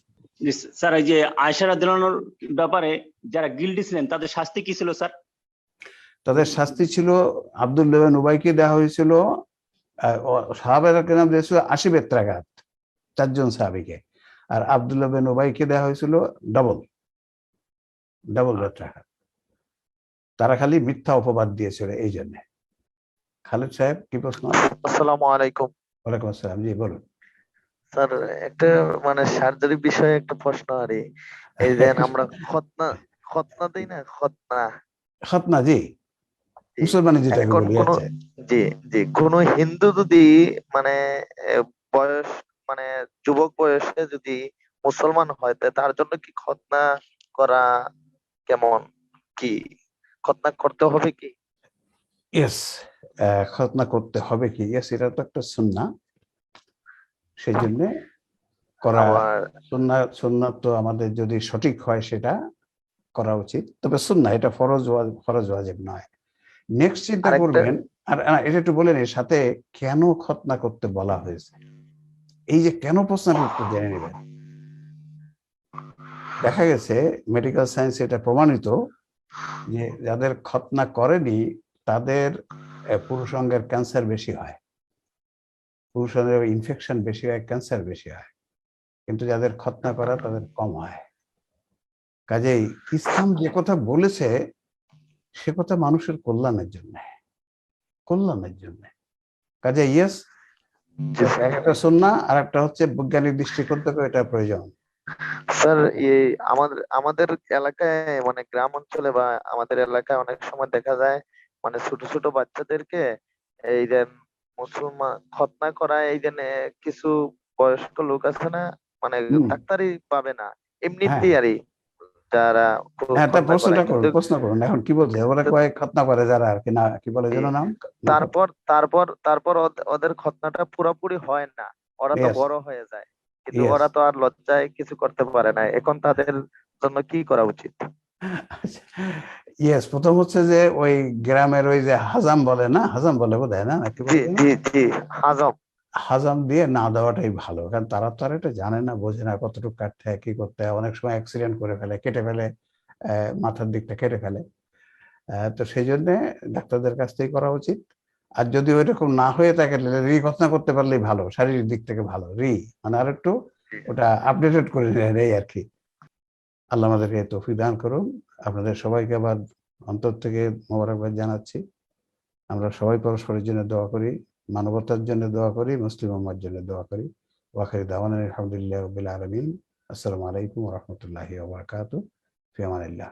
স্যার, এই যে আয়েশা রাদিয়াল্লাহু আনহার ব্যাপারে যারা গিল্টি ছিলেন তাদের শাস্তি কি ছিল স্যার? তাদের শাস্তি ছিল, আব্দুল্লাহ বিন উবাইকে দেওয়া হয়েছিল, সাহাবায়ে কেরাম দিয়েছিল 80 বেত্রাঘাত 4 জন সাহাবীকে, আর আব্দুল্লাহ বিন উবাইকে দেওয়া হয়েছিল ডাবল বেত্রাঘাত। তারা খালি মিথ্যা অপবাদ দিয়েছিল এই জন্য। খালেদ সাহেব কি প্রশ্ন? আসসালামু আলাইকুম। ওয়ালাইকুম আসসালাম, জি বলুন। স্যার, একটা মানে সার্জারি বিষয়ে একটা প্রশ্ন আরে, এই যে আমরা খতনা দেই না, খতনা, জি মুসলমানি যেটা বলি। আচ্ছা, জি জি, কোন হিন্দু যদি মানে বয়স মানে যুবক বয়সে যদি মুসলমান হয়, তার জন্য কি খতনা করা কেমন, কি খতনা করতে হবে কি? ইয়েস, খতনা করতে হবে কি? ইয়েস, এটা তো একটা সুন্নাহ, সেই জন্য করা। সুন্নাহ তো আমাদের যদি সঠিক হয় সেটা করা উচিত, তবে সুন্নাহ, এটা ফরজ ওয়াজিব নয়। নেক্সট চিন্তা করবেন, আর এটা একটু বলেন এর সাথে কেন খতনা করতে বলা হয়েছে, এই যে কেন প্রশ্নটা একটু জেনে নেবেন। দেখা গেছে মেডিকেল সায়েন্স এটা প্রমাণিত যে যাদের খতনা করেনি তাদের পুরুষাঙ্গের ক্যান্সার বেশি হয়, পুরুষাঙ্গের ইনফেকশন বেশি হয়, ক্যান্সার বেশি হয়, কিন্তু যাদের খতনা করা তাদের কম হয়। কাজেই ইসলাম যে কথা বলেছে সে কথা মানুষের কল্যাণের জন্য। কাজে ইয়েস, একটা সুন্নাহ, আর একটা হচ্ছে বৈজ্ঞানিক দৃষ্টিকোণ থেকে এটা প্রয়োজন। স্যার, এই আমাদের এলাকায় মানে গ্রাম অঞ্চলে বা আমাদের এলাকায় অনেক সময় দেখা যায় মানে ছোট ছোট বাচ্চাদেরকে এই যে মুসলমান খতনা করায়, এই যে কিছু বয়স্ক লোক আছে না, মানে ডাক্তারই পাবে না এমনিতেই আর যারা প্রশ্ন করুন এখন কি বলছে, ওরা কয়েক খতনা করে যারা আর কি, না কি বলে যেন নাম, তারপর ওদের খতনাটা পুরোপুরি হয় না, ওরা তো বড় হয়ে যায়, কিন্তু ওরা তো আর লজ্জায় কিছু করতে পারে না, এখন তাদের জন্য কি করা উচিত? ইয়েস, প্রথম হচ্ছে যে ওই গ্রামের ওই যে হাজাম বলে না, হাজাম বলে বোধহয় না, হাজাম দিয়ে না দেওয়াটাই ভালো, কারণ তারা তো আর এটা জানে না, বোঝে না কতটুকু কাটতে হয়, কি করতে হয়, অনেক সময় অ্যাক্সিডেন্ট করে ফেলে, কেটে ফেলে, মাথার দিকটা কেটে ফেলে। তো সেই জন্য ডাক্তারদের কাছ থেকেই করা উচিত। আর যদি ওইরকম না হয়ে থাকে রিখতনা করতে পারলেই ভালো, শারীরিক দিক থেকে ভালো, মানে আর একটু ওটা আপডেটেড করে নেন, এই আর কি। আল্লাহ আমাদেরকে তৌফিক দান করুন। আপনাদের সবাইকে আবার অন্তর থেকে মোবারকবাদ জানাচ্ছি। আমরা সবাই পরস্পরের জন্য দোয়া করি, মানবতার জন্য দোয়া করি, মুসলিম উম্মার জন্য দোয়া করি। ওয়া আখিরু দাওয়ানা আলহামদুলিল্লাহি রাব্বিল আলামিন। আসসালামু আলাইকুম ওয়া রাহমাতুল্লাহি ওয়া বারাকাতুহু। ফি আমানিল্লাহ।